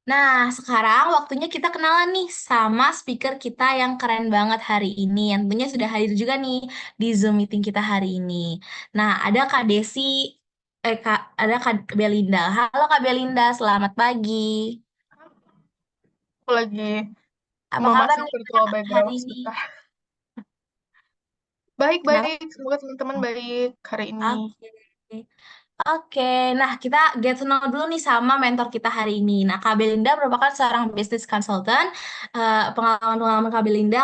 Nah, sekarang waktunya kita kenalan nih sama speaker kita yang keren banget hari ini, yang tentunya sudah hadir juga nih di Zoom meeting kita hari ini. Nah, ada Kak Desi, ada Kak Belinda. Halo Kak Belinda, selamat pagi. Aku lagi Apa kabar memasang nih virtual Kak hari background ini? sebentar. Kenapa? Baik-baik, semoga teman-teman baik hari ini. Oke. Oke, nah kita get to know dulu nih sama mentor kita hari ini. Nah, Kak Belinda merupakan seorang business consultant. Pengalaman-pengalaman Kak Belinda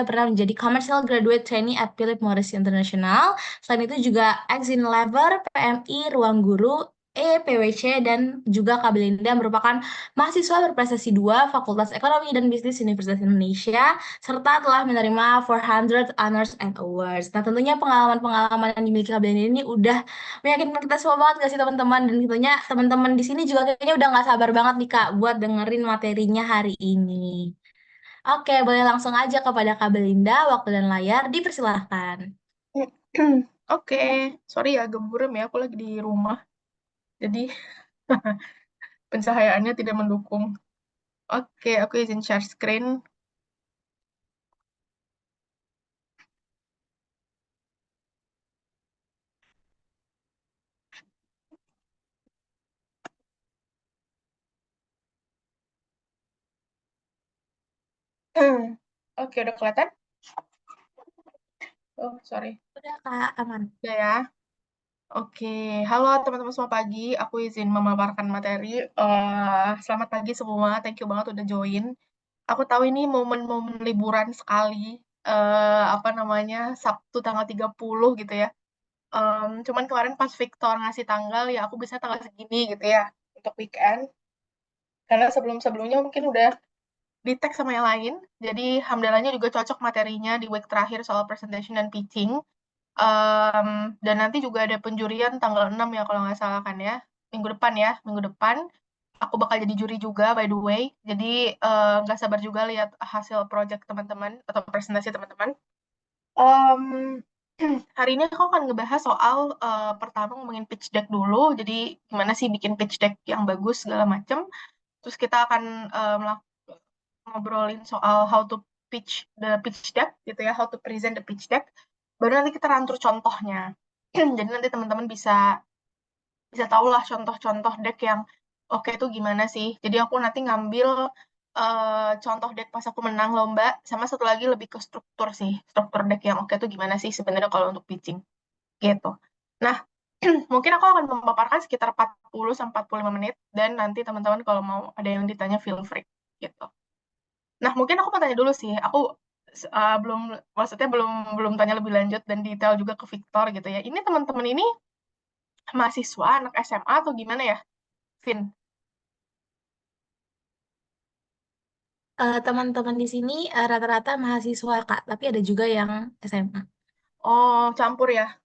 pernah menjadi commercial graduate trainee at Philip Morris International. Selain itu juga ex Unilever, PMI, Ruang Guru, PwC, dan juga Kak Belinda merupakan mahasiswa berprestasi 2 Fakultas Ekonomi dan Bisnis Universitas Indonesia, serta telah menerima 400 honors and awards. Nah, tentunya pengalaman-pengalaman yang dimiliki Kak Belinda ini udah meyakinkan kita semua banget gak sih teman-teman, dan tentunya teman-teman di sini juga kayaknya udah nggak sabar banget nih Kak buat dengerin materinya hari ini. Oke, boleh langsung aja kepada Kak Belinda, waktu dan layar dipersilahkan. Oke, sorry ya agak buram ya, aku lagi di rumah, jadi pencahayaannya tidak mendukung. Oke, aku izin share screen. Oke, udah kelihatan? Oh, sorry. Udah Kak, aman. Udah ya. Oke, halo teman-teman semua pagi. Aku izin memaparkan materi. Selamat pagi semua, thank you banget udah join. Aku tahu ini momen-momen liburan sekali. Apa namanya, Sabtu tanggal 30 gitu ya. Cuman kemarin pas Victor ngasih tanggal, ya aku bisa tanggal segini gitu ya, untuk weekend. Karena sebelum-sebelumnya mungkin udah di tag sama yang lain. Jadi hamdalahnya juga cocok materinya di week terakhir soal presentation dan pitching. Em, dan nanti juga ada penjurian tanggal 6 ya kalau nggak salah kan ya. Minggu depan ya, minggu depan. Aku bakal jadi juri juga by the way. Jadi nggak sabar juga lihat hasil project teman-teman atau presentasi teman-teman. Em, hari ini aku akan ngebahas soal pertama ngomongin pitch deck dulu. Jadi gimana sih bikin pitch deck yang bagus segala macem. Terus kita akan ngobrolin soal how to pitch the pitch deck gitu ya, how to present the pitch deck. Baru nanti kita rantur contohnya. Jadi nanti teman-teman bisa bisa tahu lah contoh-contoh deck yang oke tuh gimana sih. Jadi aku nanti ngambil contoh deck pas aku menang lomba, sama satu lagi lebih ke struktur sih. Struktur deck yang oke tuh gimana sih sebenarnya kalau untuk pitching gitu. Nah, mungkin aku akan memaparkan sekitar 40 sampai 45 menit dan nanti teman-teman kalau mau ada yang ditanya feel free gitu. Nah, mungkin aku mau tanya dulu sih. Aku belum maksudnya belum belum tanya lebih lanjut dan detail juga ke Victor gitu ya. Ini teman-teman ini mahasiswa anak SMA atau gimana ya, Vin? Teman-teman di sini rata-rata mahasiswa Kak, tapi ada juga yang SMA. Oh, campur ya.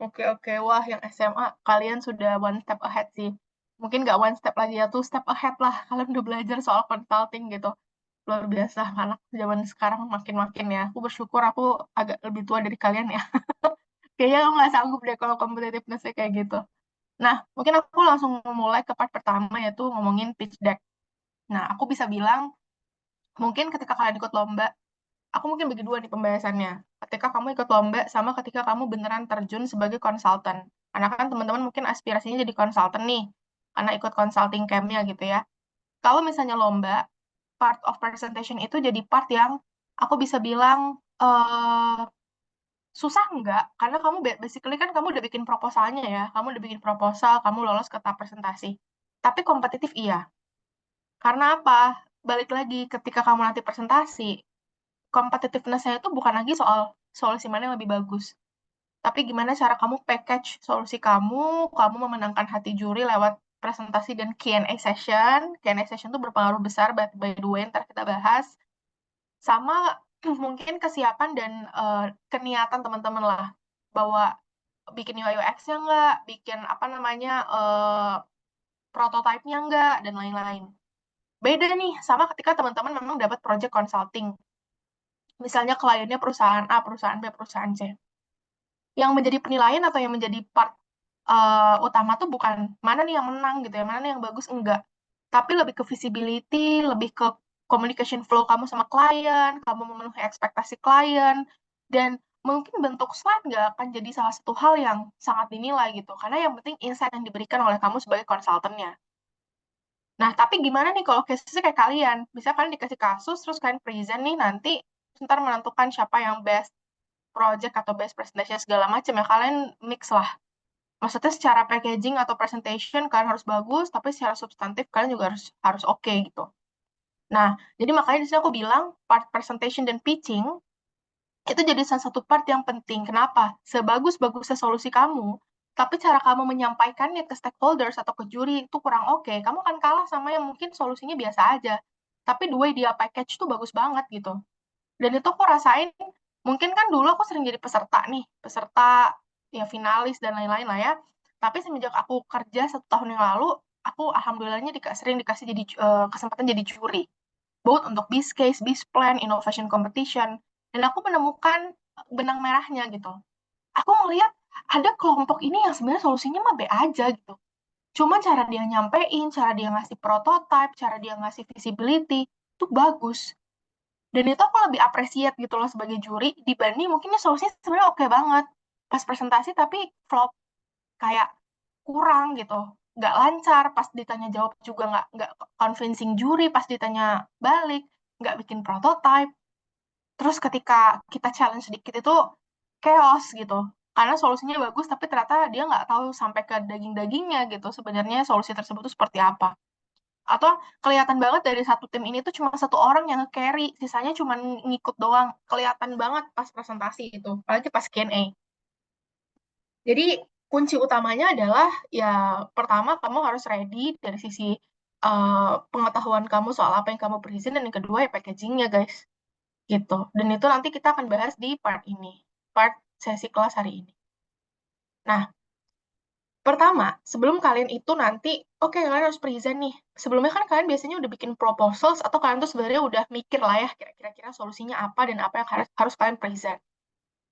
Oke, oke. Wah, yang SMA kalian sudah one step ahead sih. Mungkin nggak one step lagi ya, two step ahead lah. Kalian udah belajar soal consulting gitu. Luar biasa, anak zaman sekarang makin-makin ya. Aku bersyukur aku agak lebih tua dari kalian ya. Kayaknya aku nggak sanggup deh kalau competitiveness-nya kayak gitu. Nah, mungkin aku langsung mulai ke part pertama yaitu ngomongin pitch deck. Nah, aku bisa bilang mungkin ketika kalian ikut lomba, aku mungkin bagi dua nih pembahasannya. Ketika kamu ikut lomba sama ketika kamu beneran terjun sebagai konsultan. Karena kan teman-teman mungkin aspirasinya jadi konsultan nih, karena ikut consulting camp-nya gitu ya. Kalau misalnya lomba, part of presentation itu jadi part yang aku bisa bilang susah enggak? Karena kamu basically kan kamu udah bikin proposalnya ya. Kamu udah bikin proposal, kamu lolos ke tahap presentasi. Tapi kompetitif iya. Karena apa? Balik lagi ketika kamu nanti presentasi, competitiveness-nya itu bukan lagi soal solusi mana yang lebih bagus. Tapi gimana cara kamu package solusi kamu memenangkan hati juri lewat presentasi dan Q&A session. Q&A session itu berpengaruh besar, by the way, ntar kita bahas. Sama mungkin kesiapan dan keniatan teman-teman lah. Bahwa bikin UI UX-nya nggak, bikin apa namanya, prototype-nya nggak, dan lain-lain. Beda nih sama ketika teman-teman memang dapat project consulting. Misalnya kliennya perusahaan A, perusahaan B, perusahaan C. Yang menjadi penilaian atau yang menjadi part utama tuh bukan mana nih yang menang gitu ya, mana nih yang bagus, enggak. tapi lebih ke visibility, lebih ke communication flow kamu sama klien, kamu memenuhi ekspektasi klien, dan mungkin bentuk slide nggak akan jadi salah satu hal yang sangat dinilai gitu, karena yang penting insight yang diberikan oleh kamu sebagai konsultannya. Nah, tapi gimana nih kalau case-nya kayak kalian? Bisa kalian dikasih kasus, terus kalian present nih, nanti ntar menentukan siapa yang best project atau best presentation segala macam ya. Kalian mix lah. Maksudnya secara packaging atau presentation kalian harus bagus, tapi secara substantif kalian juga harus harus oke gitu. Nah, jadi makanya di sini aku bilang part presentation dan pitching itu jadi salah satu part yang penting. Kenapa? Sebagus-bagusnya solusi kamu, tapi cara kamu menyampaikannya ke stakeholders atau ke juri itu kurang oke, kamu akan kalah sama yang mungkin solusinya biasa aja. Tapi the way dia package tuh bagus banget gitu. Dan itu aku rasain, mungkin kan dulu aku sering jadi peserta nih, peserta ya finalis dan lain-lain lah ya. Tapi semenjak aku kerja 1 tahun yang lalu, aku alhamdulillahnya sering dikasih jadi kesempatan jadi juri both untuk biz case, biz plan, innovation competition, dan aku menemukan benang merahnya gitu. Aku ngeliat ada kelompok ini yang sebenarnya solusinya mah B aja gitu. Cuma cara dia nyampein, cara dia ngasih prototype, cara dia ngasih visibility, itu bagus. Dan itu aku lebih appreciate gitu loh sebagai juri, dibanding mungkinnya solusinya sebenarnya oke banget. Pas presentasi tapi flop, kayak kurang gitu. Nggak lancar, pas ditanya jawab juga nggak convincing juri, pas ditanya balik, nggak bikin prototype. Terus ketika kita challenge sedikit itu chaos gitu. Karena solusinya bagus, tapi ternyata dia nggak tahu sampai ke daging-dagingnya gitu. Sebenarnya solusi tersebut itu seperti apa. Atau kelihatan banget dari satu tim ini tuh cuma satu orang yang carry, sisanya cuma ngikut doang. Kelihatan banget pas presentasi itu, apalagi pas Q&A. Jadi kunci utamanya adalah ya pertama kamu harus ready dari sisi pengetahuan kamu soal apa yang kamu present, dan yang kedua ya packagingnya guys gitu. Dan itu nanti kita akan bahas di part ini, part sesi kelas hari ini. Nah, pertama, sebelum kalian itu nanti, oke kalian harus present nih. Sebelumnya kan kalian biasanya udah bikin proposals atau kalian tuh sebenarnya udah mikir lah ya kira-kira solusinya apa dan apa yang harus kalian present.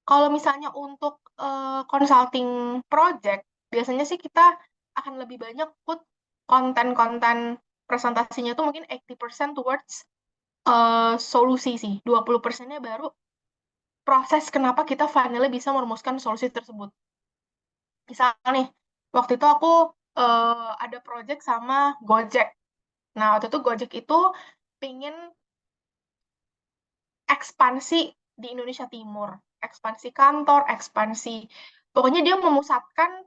Kalau misalnya untuk consulting project, biasanya sih kita akan lebih banyak put konten-konten presentasinya tuh mungkin 80% towards solusi sih. 20%-nya baru proses kenapa kita finally bisa merumuskan solusi tersebut. Misalnya nih, waktu itu aku ada project sama Gojek. Nah, waktu itu Gojek itu pingin ekspansi di Indonesia Timur. Ekspansi kantor, ekspansi. Pokoknya dia memusatkan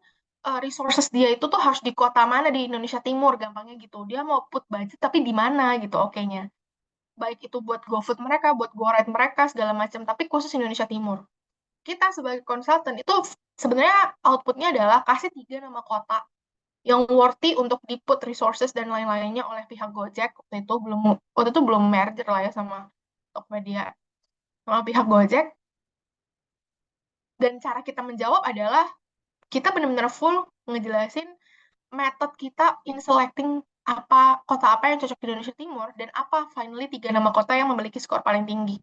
resources dia itu tuh harus di kota mana di Indonesia Timur, gampangnya gitu. Dia mau put budget, tapi di mana gitu, oke-nya. Baik itu buat GoFood mereka, buat GoRide mereka, segala macam. Tapi khusus Indonesia Timur. Kita sebagai konsultan itu sebenarnya outputnya adalah kasih 3 nama kota yang worthy untuk di-put resources dan lain-lainnya oleh pihak Gojek. Waktu itu belum merger lah ya sama Tokopedia, sama pihak Gojek. Dan cara kita menjawab adalah kita benar-benar full ngejelasin method kita in selecting kota apa yang cocok di Indonesia Timur, dan apa finally 3 nama kota yang memiliki skor paling tinggi.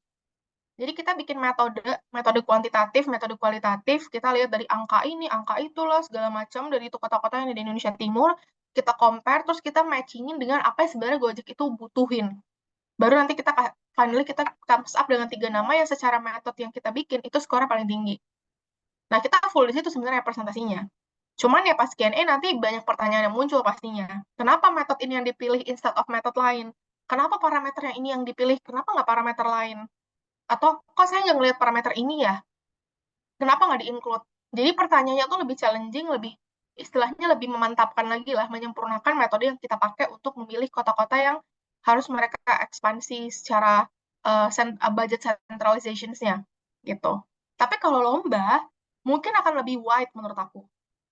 Jadi kita bikin metode kuantitatif, metode kualitatif, kita lihat dari angka ini, angka itulah, segala macam dari itu kota-kota yang ada di Indonesia Timur, kita compare, terus kita matchingin dengan apa yang sebenarnya Gojek itu butuhin. Baru nanti finally kita comes up dengan 3 nama yang secara metode yang kita bikin, itu skornya paling tinggi. Nah, kita full di situ sebenarnya representasinya. Cuman ya pas Q&A nanti banyak pertanyaan yang muncul pastinya. Kenapa metode ini yang dipilih instead of metode lain? Kenapa parameter yang ini yang dipilih? Kenapa nggak parameter lain? Atau kok saya nggak ngelihat parameter ini ya? Kenapa nggak di-include? Jadi pertanyaannya tuh lebih challenging, istilahnya lebih memantapkan lagi lah, menyempurnakan metode yang kita pakai untuk memilih kota-kota yang harus mereka ekspansi secara budget centralization-nya gitu. Tapi kalau lomba, mungkin akan lebih wide menurut aku.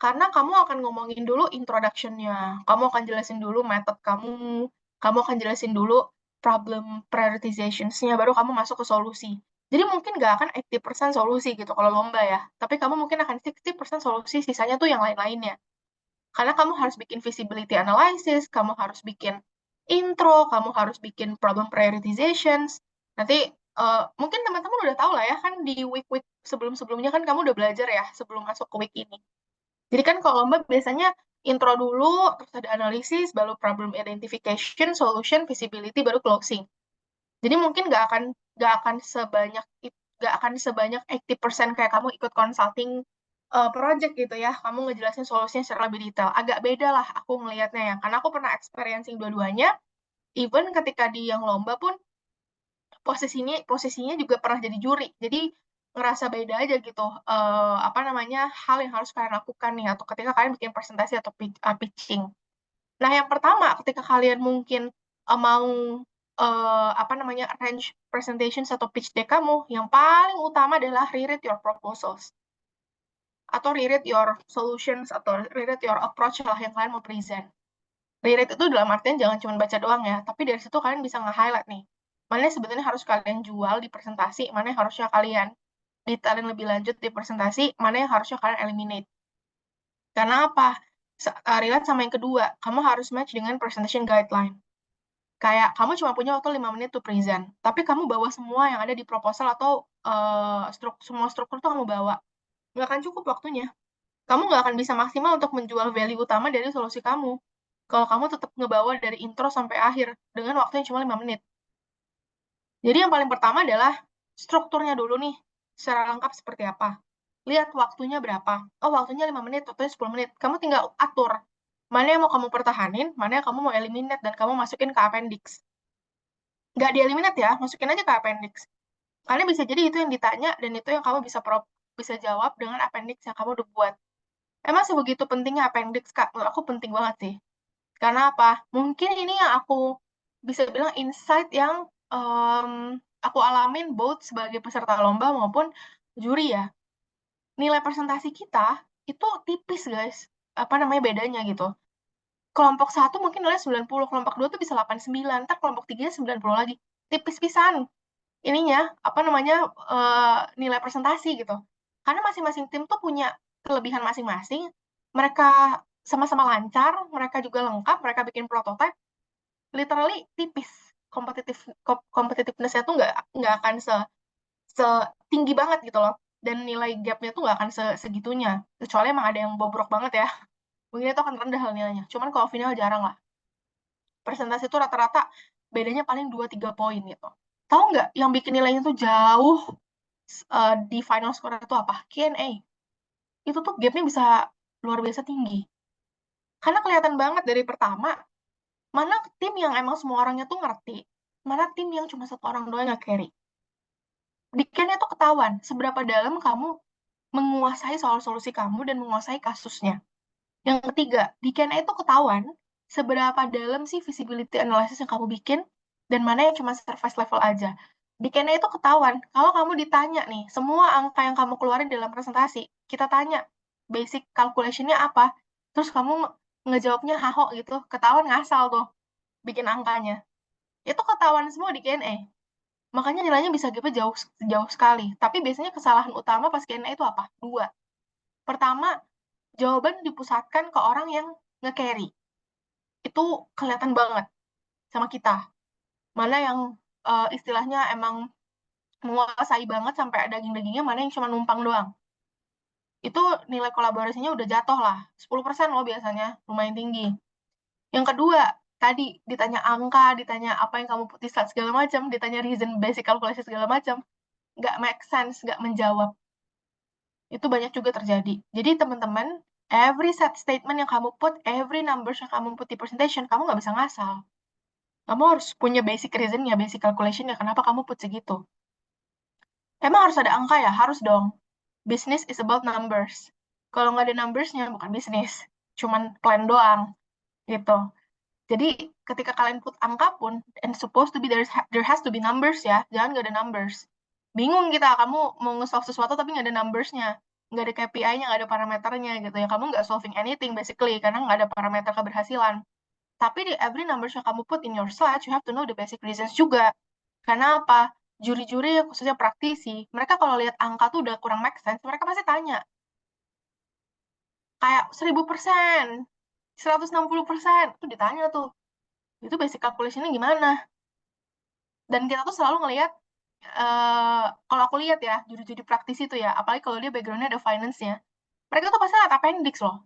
Karena kamu akan ngomongin dulu introduction-nya, kamu akan jelasin dulu method kamu akan jelasin dulu problem prioritization-nya, baru kamu masuk ke solusi. Jadi mungkin nggak akan 80% solusi gitu kalau lomba ya. Tapi kamu mungkin akan 60% solusi, sisanya tuh yang lain-lainnya. Karena kamu harus bikin visibility analysis, kamu harus bikin intro, kamu harus bikin problem prioritizations. Nanti mungkin teman-teman udah tahu lah ya, kan di week-week sebelum-sebelumnya kan kamu udah belajar ya sebelum masuk ke week ini. Jadi kan kalau lomba biasanya Intro dulu, terus ada analisis, baru problem identification, solution, visibility, baru closing. Jadi mungkin nggak akan sebanyak nggak akan sebanyak 80% kayak kamu ikut consulting project gitu ya. Kamu ngejelasin solusinya secara lebih detail. Agak beda lah aku ngelihatnya ya. Karena aku pernah experiencing dua-duanya. Even ketika di yang lomba pun posisinya juga pernah jadi juri. Jadi ngerasa beda aja gitu. Apa namanya, hal yang harus kalian lakukan nih atau ketika kalian bikin presentasi atau pitching. Nah, yang pertama, ketika kalian mungkin mau apa namanya arrange presentations atau pitch deck kamu, yang paling utama adalah reread your proposals atau reread your solutions atau reread your approach lah yang kalian mau present. Reread itu dalam artian jangan cuma baca doang ya, tapi dari situ kalian bisa nge-highlight nih. Mana yang sebetulnya harus kalian jual di presentasi, mana yang harusnya kalian detailin lebih lanjut di presentasi, mana yang harusnya kalian eliminate. Karena apa? Relate sama yang kedua, kamu harus match dengan presentation guideline. Kayak kamu cuma punya waktu 5 menit to present, tapi kamu bawa semua yang ada di proposal atau semua struktur tuh kamu bawa. Nggak akan cukup waktunya. Kamu nggak akan bisa maksimal untuk menjual value utama dari solusi kamu. Kalau kamu tetap ngebawa dari intro sampai akhir dengan waktu yang cuma 5 menit. Jadi yang paling pertama adalah strukturnya dulu nih, secara lengkap seperti apa. Lihat waktunya berapa. Oh, waktunya 5 menit, waktunya 10 menit. Kamu tinggal atur mana yang mau kamu pertahanin, mana yang kamu mau eliminate, dan kamu masukin ke appendix. Nggak di-eliminate ya, masukin aja ke appendix. Karena bisa jadi itu yang ditanya, dan itu yang kamu bisa jawab dengan appendix yang kamu udah buat. Emang sebegitu pentingnya appendix, Kak? Menurut aku penting banget sih. Karena apa? Mungkin ini yang aku bisa bilang insight yang aku alamin both sebagai peserta lomba maupun juri ya. Nilai presentasi kita itu tipis, guys. Apa namanya bedanya gitu. Kelompok satu mungkin nilai 90, kelompok dua tuh bisa 89, ntar kelompok tiga 90 lagi. Tipis pisan ininya, apa namanya, nilai presentasi gitu. Karena masing-masing tim tuh punya kelebihan masing-masing. Mereka sama-sama lancar, mereka juga lengkap, mereka bikin prototype, literally tipis. Competitiveness-nya tuh nggak akan setinggi banget gitu loh. Dan nilai gap-nya tuh nggak akan segitunya. Kecuali emang ada yang bobrok banget ya. Mungkin itu akan rendah hal nilainya. Cuman kalau final jarang lah. Presentasi itu rata-rata bedanya paling 2-3 poin gitu. Tahu nggak yang bikin nilainya tuh jauh di final score itu apa? Q&A. Itu tuh gapnya bisa luar biasa tinggi. Karena kelihatan banget dari pertama, mana tim yang emang semua orangnya tuh ngerti, mana tim yang cuma satu orang doang yang carry. Di Q&A tuh ketahuan seberapa dalam kamu menguasai soal solusi kamu dan menguasai kasusnya. Yang ketiga, di Q&A itu ketahuan seberapa dalam sih visibility analysis yang kamu bikin dan mana yang cuma surface level aja. Di Q&A itu ketahuan kalau kamu ditanya nih, semua angka yang kamu keluarin dalam presentasi, kita tanya basic calculation-nya apa, terus kamu ngejawabnya haho gitu, ketahuan ngasal tuh bikin angkanya. Itu ketahuan semua di Q&A. Makanya nilainya bisa gitu jauh jauh sekali. Tapi biasanya kesalahan utama pas Q&A itu apa? Dua. Pertama, jawaban dipusatkan ke orang yang nge-carry. Itu kelihatan banget sama kita. Mana yang istilahnya emang menguasai banget sampai ada daging-dagingnya, mana yang cuma numpang doang. Itu nilai kolaborasinya udah jatuh lah. 10% loh biasanya, lumayan tinggi. Yang kedua, tadi ditanya angka, ditanya apa yang kamu putih segala macam, ditanya reason basic calculation segala macam, nggak make sense, nggak menjawab. Itu banyak juga terjadi. Jadi teman-teman, every set statement yang kamu put, every numbers yang kamu put di presentation, kamu nggak bisa ngasal. Kamu harus punya basic reasonnya, basic calculationnya, kenapa kamu put segitu. Emang harus ada angka ya? Harus dong. Business is about numbers. Kalau nggak ada numbersnya, bukan bisnis. Cuman plan doang, gitu. Jadi, ketika kalian put angka pun, and supposed to be, there has to be numbers ya. Jangan nggak ada numbers. Bingung kita, kamu mau nge-solve sesuatu tapi nggak ada numbersnya. Nggak ada KPI-nya, nggak ada parameternya gitu ya. Kamu nggak solving anything basically, karena nggak ada parameter keberhasilan. Tapi di every numbers yang kamu put in your slide, you have to know the basic reasons juga. Karena apa? Juri-juri, khususnya praktisi, mereka kalau lihat angka tuh udah kurang make sense, mereka pasti tanya. Kayak 1000%, 160%, itu ditanya tuh. Itu basic calculation-nya gimana? Dan kita tuh selalu ngelihat, kalau aku lihat ya, juri-juri praktisi tuh ya, apalagi kalau dia background-nya ada finance-nya, mereka tuh pasti lihat appendix loh.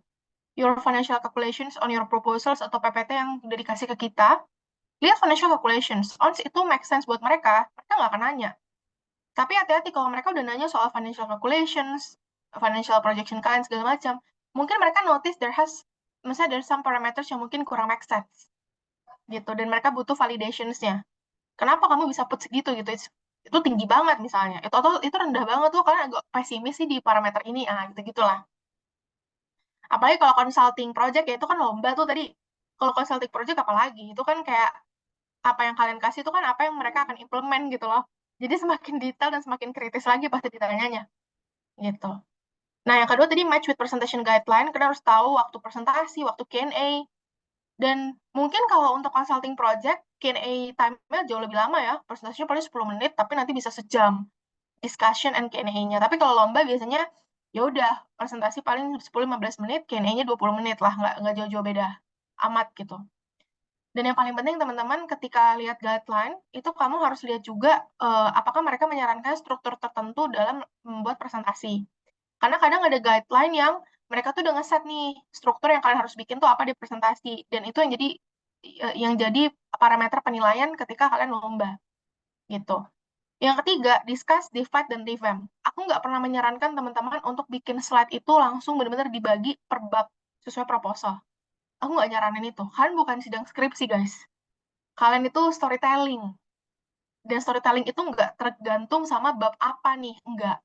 your financial calculations on your proposals atau PPT yang udah dikasih ke kita, lihat financial calculations. Once itu make sense buat mereka, mereka nggak akan nanya. Tapi hati-hati kalau mereka udah nanya soal financial calculations, financial projection kalian segala macam, mungkin mereka notice misalnya there's some parameters yang mungkin kurang make sense gitu, dan mereka butuh validationsnya. Kenapa kamu bisa put segitu gitu? Itu tinggi banget misalnya. Atau itu rendah banget tuh karena agak pesimis sih di parameter ini. Gitu gitulah. Apalagi kalau consulting project ya itu kan lomba tuh tadi. Kalau consulting project apalagi itu kan kayak apa yang kalian kasih itu kan apa yang mereka akan implement gitu loh. Jadi semakin detail dan semakin kritis lagi pasti ditanyanya gitu. Nah, yang kedua tadi match with presentation guideline, kita harus tahu waktu presentasi, waktu Q&A. Dan mungkin kalau untuk consulting project, Q&A time-nya jauh lebih lama ya. Presentasinya paling 10 menit, tapi nanti bisa sejam discussion and Q&A-nya. Tapi kalau lomba biasanya ya udah presentasi paling 10-15 menit, Q&A-nya 20 menit lah, nggak jauh-jauh beda amat gitu. Dan yang paling penting teman-teman ketika lihat guideline, itu kamu harus lihat juga apakah mereka menyarankan struktur tertentu dalam membuat presentasi. Karena kadang ada guideline yang mereka tuh udah ngeset nih struktur yang kalian harus bikin tuh apa di presentasi. Dan itu yang jadi parameter penilaian ketika kalian lomba gitu. Yang ketiga, discuss, divide, dan revamp. Aku nggak pernah menyarankan teman-teman untuk bikin slide itu langsung benar-benar dibagi per bab sesuai proposal. Aku nggak nyaranin itu. Kalian bukan sidang skripsi, guys. Kalian itu storytelling. Dan storytelling itu nggak tergantung sama bab apa nih. Nggak.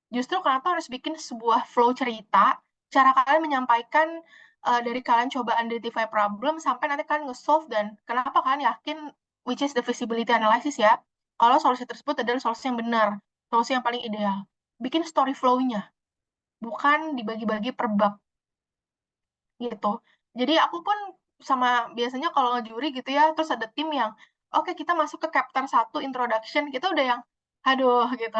Justru kalian tuh harus bikin sebuah flow cerita, cara kalian menyampaikan dari kalian coba identify problem sampai nanti kalian nge-solve dan kenapa kalian yakin, which is the feasibility analysis ya, kalau solusi tersebut adalah solusi yang benar, solusi yang paling ideal. Bikin story flow-nya, bukan dibagi-bagi per bab gitu. Jadi aku pun sama biasanya kalau ngejuri gitu ya, terus ada tim yang, oke kita masuk ke chapter 1 introduction, kita udah yang, aduh gitu.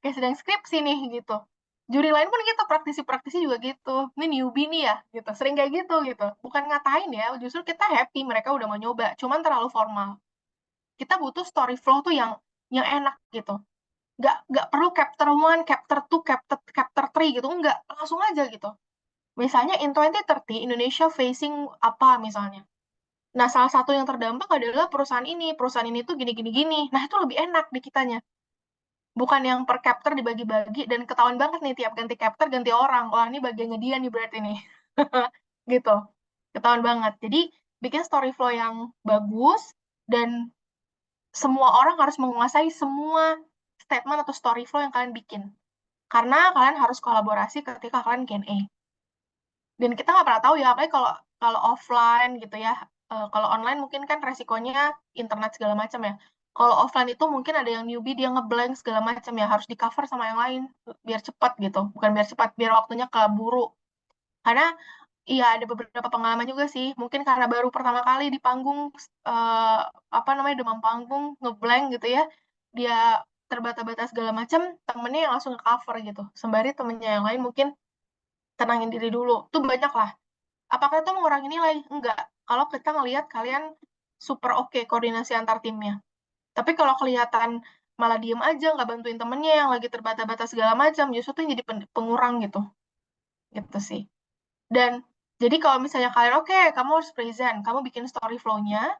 Kayak sedang skripsi nih gitu. Juri lain pun gitu, praktisi-praktisi juga gitu. Ini newbie nih ya, gitu. Sering kayak gitu gitu. Bukan ngatain ya, justru kita happy mereka udah mau nyoba. Cuman terlalu formal. Kita butuh story flow tuh yang enak gitu. Nggak perlu chapter 1, chapter 2, chapter 3 gitu. Nggak, langsung aja gitu. Misalnya in 2030 Indonesia facing apa misalnya. Nah, salah satu yang terdampak adalah perusahaan ini. Perusahaan ini tuh gini-gini-gini. Nah, itu lebih enak di kitanya. Bukan yang per chapter dibagi-bagi dan ketahuan banget nih tiap ganti chapter ganti orang. Wah, ini bagiannya dia nih berarti nih. Gitu. Ketahuan banget. Jadi, bikin story flow yang bagus dan semua orang harus menguasai semua statement atau story flow yang kalian bikin. Karena kalian harus kolaborasi ketika kalian Q&A. Dan kita nggak pernah tahu ya, apalagi kalau kalau offline gitu ya. Kalau online mungkin kan resikonya internet segala macam ya. Kalau offline itu mungkin ada yang newbie dia ngeblank segala macam ya, harus di cover sama yang lain biar cepat gitu. Bukan biar cepat, biar waktunya keburu. Karena iya ada beberapa pengalaman juga sih. Mungkin karena baru pertama kali di panggung eh, apa namanya demam panggung ngeblank gitu ya. Dia terbata-bata segala macam, temennya yang langsung nge-cover gitu. Sembari temennya yang lain mungkin tenangin diri dulu. Tuh banyak lah. Apakah itu mengurangi nilai? Enggak. Kalau kita ngelihat kalian super oke koordinasi antar timnya. Tapi kalau kelihatan malah diem aja, nggak bantuin temennya yang lagi terbata-bata segala macam, justru tuh jadi pengurang gitu. Gitu sih. Dan jadi kalau misalnya kalian, oke, kamu harus present, kamu bikin story flow-nya,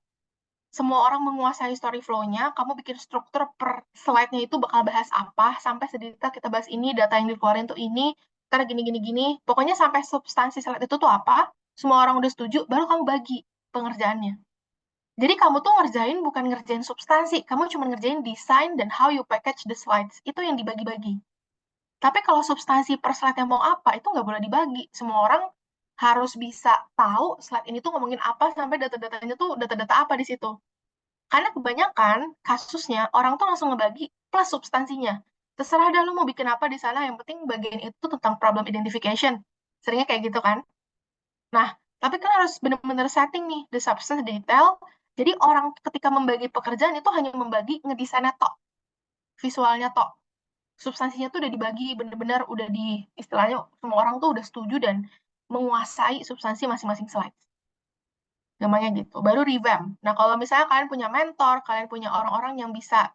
semua orang menguasai story flow-nya, kamu bikin struktur per slide-nya itu bakal bahas apa, sampai sedetail kita bahas ini, data yang dikeluarin tuh ini, karena gini-gini-gini. Pokoknya sampai substansi slide itu tuh apa, semua orang udah setuju, baru kamu bagi pengerjaannya. Jadi kamu tuh ngerjain bukan ngerjain substansi, kamu cuma ngerjain desain dan how you package the slides. Itu yang dibagi-bagi. Tapi kalau substansi per slide yang mau apa, itu nggak boleh dibagi. Semua orang harus bisa tahu slide ini tuh ngomongin apa sampai data-datanya tuh data-data apa di situ. Karena kebanyakan kasusnya orang tuh langsung ngebagi plus substansinya. Terserah dah lu mau bikin apa di sana, yang penting bagian itu tentang problem identification. Seringnya kayak gitu kan. Nah, tapi kan harus benar-benar setting nih, the substance, the detail. Jadi orang ketika membagi pekerjaan itu hanya membagi ngedesainnya tok, visualnya tok. Substansinya tuh udah dibagi, benar-benar udah di, istilahnya semua orang tuh udah setuju dan menguasai substansi masing-masing slide. Namanya gitu. Baru revamp. Nah, kalau misalnya kalian punya mentor, kalian punya orang-orang yang bisa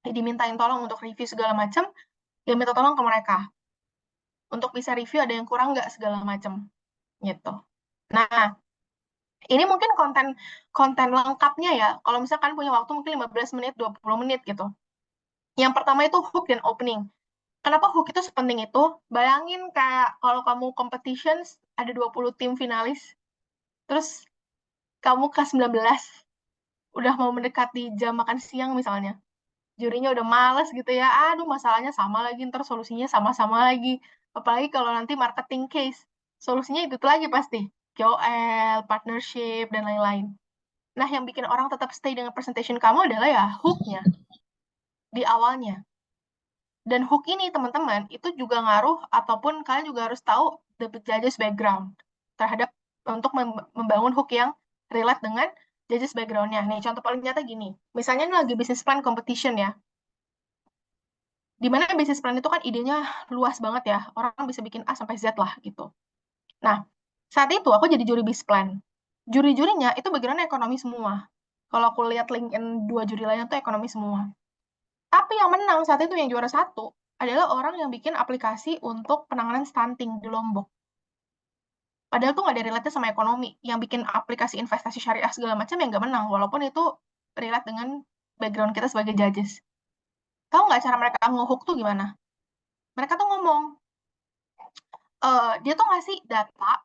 dimintain tolong untuk review segala macam, ya minta tolong ke mereka. untuk bisa review ada yang kurang nggak segala macam gitu. Nah, ini mungkin konten konten lengkapnya ya. Kalau misalkan punya waktu mungkin 15 menit, 20 menit gitu. Yang pertama itu hook dan opening. Kenapa hook itu sepenting itu? Bayangin kayak kalau kamu competitions ada 20 tim finalis, terus kamu K19 udah mau mendekati jam makan siang misalnya. Jurinya udah males gitu ya. Aduh, masalahnya sama lagi, ntar solusinya sama-sama lagi. Apalagi kalau nanti marketing case. Solusinya itu lagi pasti. KOL, partnership, dan lain-lain. Nah, yang bikin orang tetap stay dengan presentation kamu adalah ya hook-nya di awalnya. Dan hook ini, teman-teman, itu juga ngaruh ataupun kalian juga harus tahu the judges background terhadap untuk membangun hook yang relate dengan judges background-nya. Nih, contoh paling nyata gini. Misalnya ini lagi business plan competition ya. Di mana business plan itu kan idenya luas banget ya. Orang bisa bikin A sampai Z lah gitu. Nah, saat itu aku jadi juri business plan. Juri-jurinya itu background ekonomi semua. Kalau aku lihat LinkedIn dua juri lainnya tuh ekonomi semua. Tapi yang menang saat itu yang juara satu adalah orang yang bikin aplikasi untuk penanganan stunting di Lombok. Padahal tuh nggak ada relate sama ekonomi. Yang bikin aplikasi investasi syariah segala macam yang nggak menang. Walaupun itu relate dengan background kita sebagai judges. Tahu nggak cara mereka ngehook tuh gimana? Mereka tuh ngomong, dia tuh ngasih data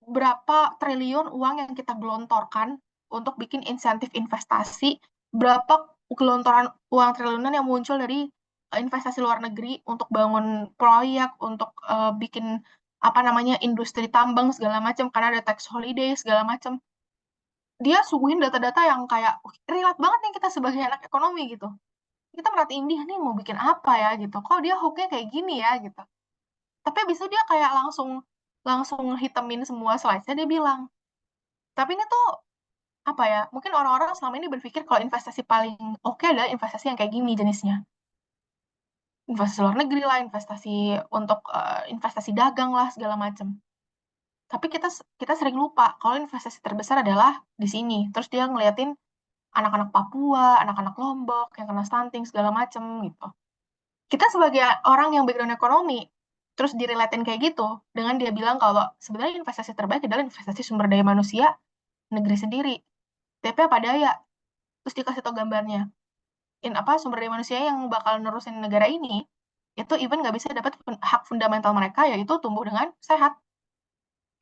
berapa triliun uang yang kita gelontorkan untuk bikin insentif investasi, berapa gelontoran uang triliunan yang muncul dari investasi luar negeri untuk bangun proyek, untuk bikin apa namanya industri tambang segala macam karena ada tax holiday segala macam. Dia suguhin data-data yang kayak relate banget nih kita sebagai anak ekonomi gitu. Kita merhatiin dia nih mau bikin apa ya gitu. Kok dia hooknya kayak gini ya gitu. Tapi abis itu dia kayak langsung langsung hitamin semua slide-nya, dia bilang, tapi ini tuh apa ya, mungkin orang-orang selama ini berpikir kalau investasi paling oke adalah investasi yang kayak gini jenisnya. Investasi luar negeri lah, investasi untuk investasi dagang lah, segala macam. Tapi kita kita sering lupa kalau investasi terbesar adalah di sini. Terus dia ngeliatin anak-anak Papua, anak-anak Lombok yang kena stunting segala macam gitu. Kita sebagai orang yang background ekonomi, terus direlatin kayak gitu, dengan dia bilang kalau sebenarnya investasi terbaik adalah investasi sumber daya manusia negeri sendiri. TP apa daya? Terus dikasih tau gambarnya. Apa sumber daya manusia yang bakal nerusin negara ini, itu even nggak bisa dapat hak fundamental mereka, yaitu tumbuh dengan sehat.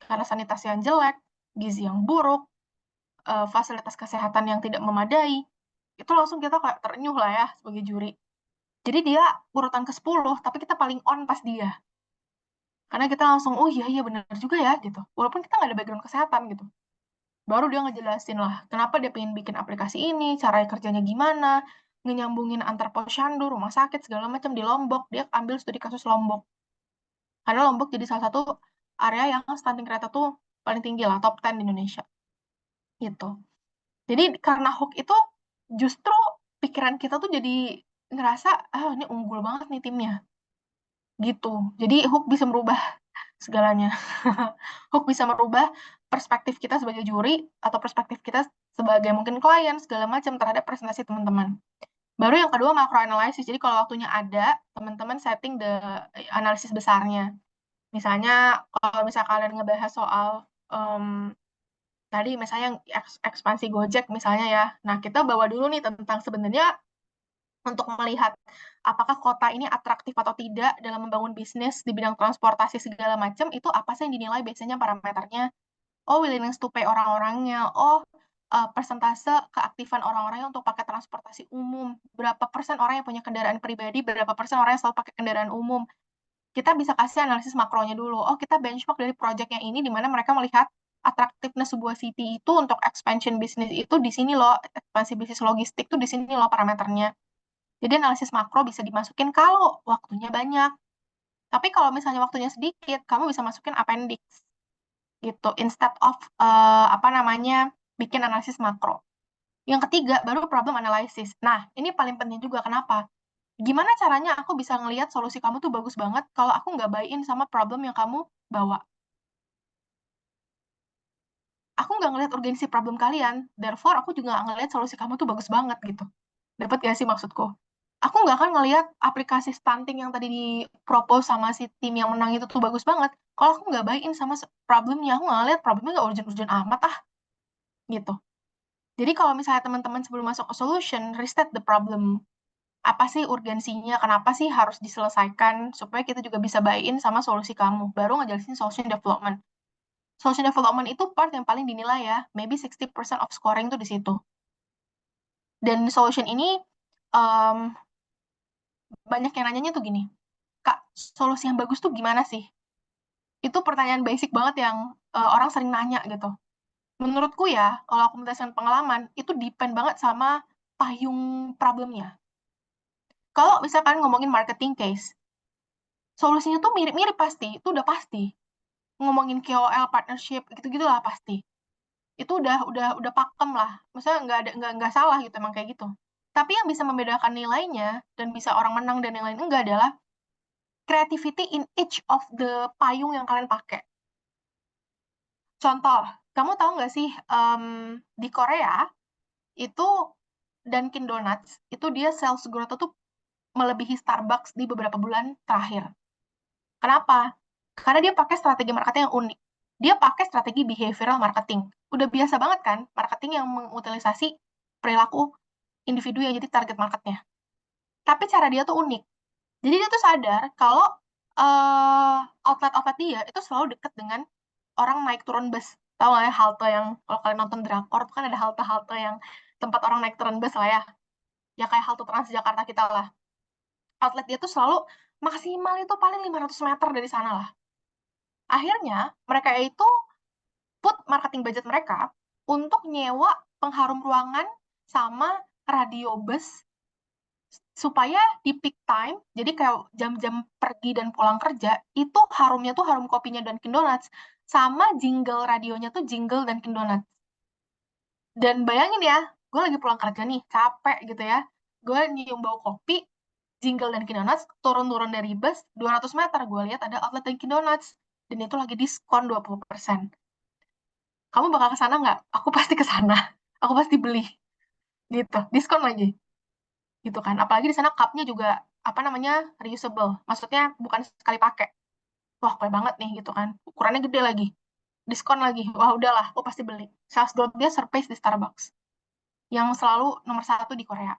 Karena sanitasi yang jelek, gizi yang buruk, fasilitas kesehatan yang tidak memadai, itu langsung kita kayak terenyuh lah ya sebagai juri. Jadi dia urutan ke-10, tapi kita paling on pas dia. Karena kita langsung, oh iya iya benar juga ya gitu. Walaupun kita nggak ada background kesehatan gitu. Baru dia ngejelasin lah, kenapa dia pengen bikin aplikasi ini, cara kerjanya gimana, ngenyambungin antar posyandu, rumah sakit, segala macam di Lombok. Dia ambil studi kasus Lombok. Karena Lombok jadi salah satu area yang stunting rate tuh paling tinggi lah, top 10 di Indonesia. Gitu. Jadi karena hook itu justru pikiran kita tuh jadi ngerasa, ah ini unggul banget nih timnya. Gitu. Jadi hook bisa merubah segalanya. Hook bisa merubah perspektif kita sebagai juri atau perspektif kita sebagai mungkin klien segala macam terhadap presentasi teman-teman. Baru yang kedua makro analisis. Jadi kalau waktunya ada, teman-teman setting the analisis besarnya. Misalnya kalau misal kalian ngebahas soal tadi misalnya yang ekspansi Gojek misalnya ya. Nah, kita bawa dulu nih tentang sebenarnya untuk melihat apakah kota ini atraktif atau tidak dalam membangun bisnis di bidang transportasi segala macam, itu apa sih yang dinilai biasanya parameternya. Oh, willingness to pay orang-orangnya. Oh, persentase keaktifan orang-orangnya untuk pakai transportasi umum. Berapa persen orang yang punya kendaraan pribadi, berapa persen orang yang selalu pakai kendaraan umum. Kita bisa kasih analisis makronya dulu. Oh, kita benchmark dari project yang ini, di mana mereka melihat atraktifnya sebuah city itu untuk expansion bisnis itu di sini loh, ekspansi bisnis logistik tuh di sini loh parameternya. Jadi analisis makro bisa dimasukin kalau waktunya banyak. Tapi kalau misalnya waktunya sedikit, kamu bisa masukin appendix gitu instead of apa namanya bikin analisis makro. Yang ketiga baru problem analysis. Nah, ini paling penting juga. Kenapa? Gimana caranya aku bisa ngelihat solusi kamu tuh bagus banget kalau aku nggak buy-in sama problem yang kamu bawa. Aku nggak ngelihat urgensi problem kalian, therefore aku juga nggak ngelihat solusi kamu tuh bagus banget gitu. Dapat gak sih maksudku? Aku nggak akan ngelihat aplikasi stunting yang tadi di propose sama si tim yang menang itu tuh bagus banget. Kalau aku nggak buy-in sama problemnya, aku nggak lihat problemnya nggak urgent-urgent amat gitu. Jadi kalau misalnya teman-teman sebelum masuk ke solution, restate the problem. Apa sih urgensinya? Kenapa sih harus diselesaikan? Supaya kita juga bisa buy-in sama solusi kamu. Baru ngejelasin solution development. Solution development itu part yang paling dinilai ya. Maybe 60% of scoring tuh di situ. Dan solution ini um, banyak yang nanyanya tuh gini, Kak, solusi yang bagus tuh gimana sih? Itu pertanyaan basic banget yang orang sering nanya gitu. Menurutku ya, kalau aku berdasarkan pengalaman, itu depend banget sama payung problemnya. Kalau misalkan ngomongin marketing case, solusinya tuh mirip-mirip pasti, itu udah pasti. Ngomongin KOL partnership gitu-gitu lah pasti. Itu udah pakem lah. Maksudnya nggak salah gitu emang kayak gitu. Tapi yang bisa membedakan nilainya dan bisa orang menang dan yang lain enggak adalah creativity in each of the payung yang kalian pakai. Contoh, kamu tahu nggak sih di Korea itu Dunkin Donuts itu dia sales growth tuh melebihi Starbucks di beberapa bulan terakhir. Kenapa? Karena dia pakai strategi marketing yang unik. Dia pakai strategi behavioral marketing. Udah biasa banget kan marketing yang mengutilisasi perilaku individu yang jadi target marketnya. Tapi cara dia tuh unik. Jadi dia tuh sadar kalau outlet-outlet dia itu selalu deket dengan orang naik turun bus. Tahu nggak ya halte yang kalau kalian nonton drakor tuh kan ada halte-halte yang tempat orang naik turun bus lah ya. Ya kayak halte Transjakarta kita lah. Outlet dia tuh selalu maksimal itu paling 500 meter dari sana lah. Akhirnya mereka itu put marketing budget mereka untuk nyewa pengharum ruangan sama radio bus supaya di peak time, jadi kayak jam-jam pergi dan pulang kerja, itu harumnya tuh harum kopinya Dunkin Donuts, sama jingle radionya tuh jingle Dunkin Donuts. Dan bayangin ya, gue lagi pulang kerja nih, capek gitu ya, gue nyium bau kopi, jingle Dunkin Donuts, turun-turun dari bus, 200 meter, gue lihat ada outlet Dunkin Donuts, dan itu lagi diskon 20%. Kamu bakal ke sana nggak? Aku pasti ke sana. Aku pasti beli. Gitu. Diskon lagi. Gitu kan. Apalagi di sana cupnya juga apa namanya reusable. Maksudnya bukan sekali pakai. Wah, keren banget nih gitu kan. Ukurannya gede lagi. Diskon lagi. Wah, udahlah. Aku pasti beli. Sales growth dia surpass di Starbucks. Yang selalu nomor satu di Korea.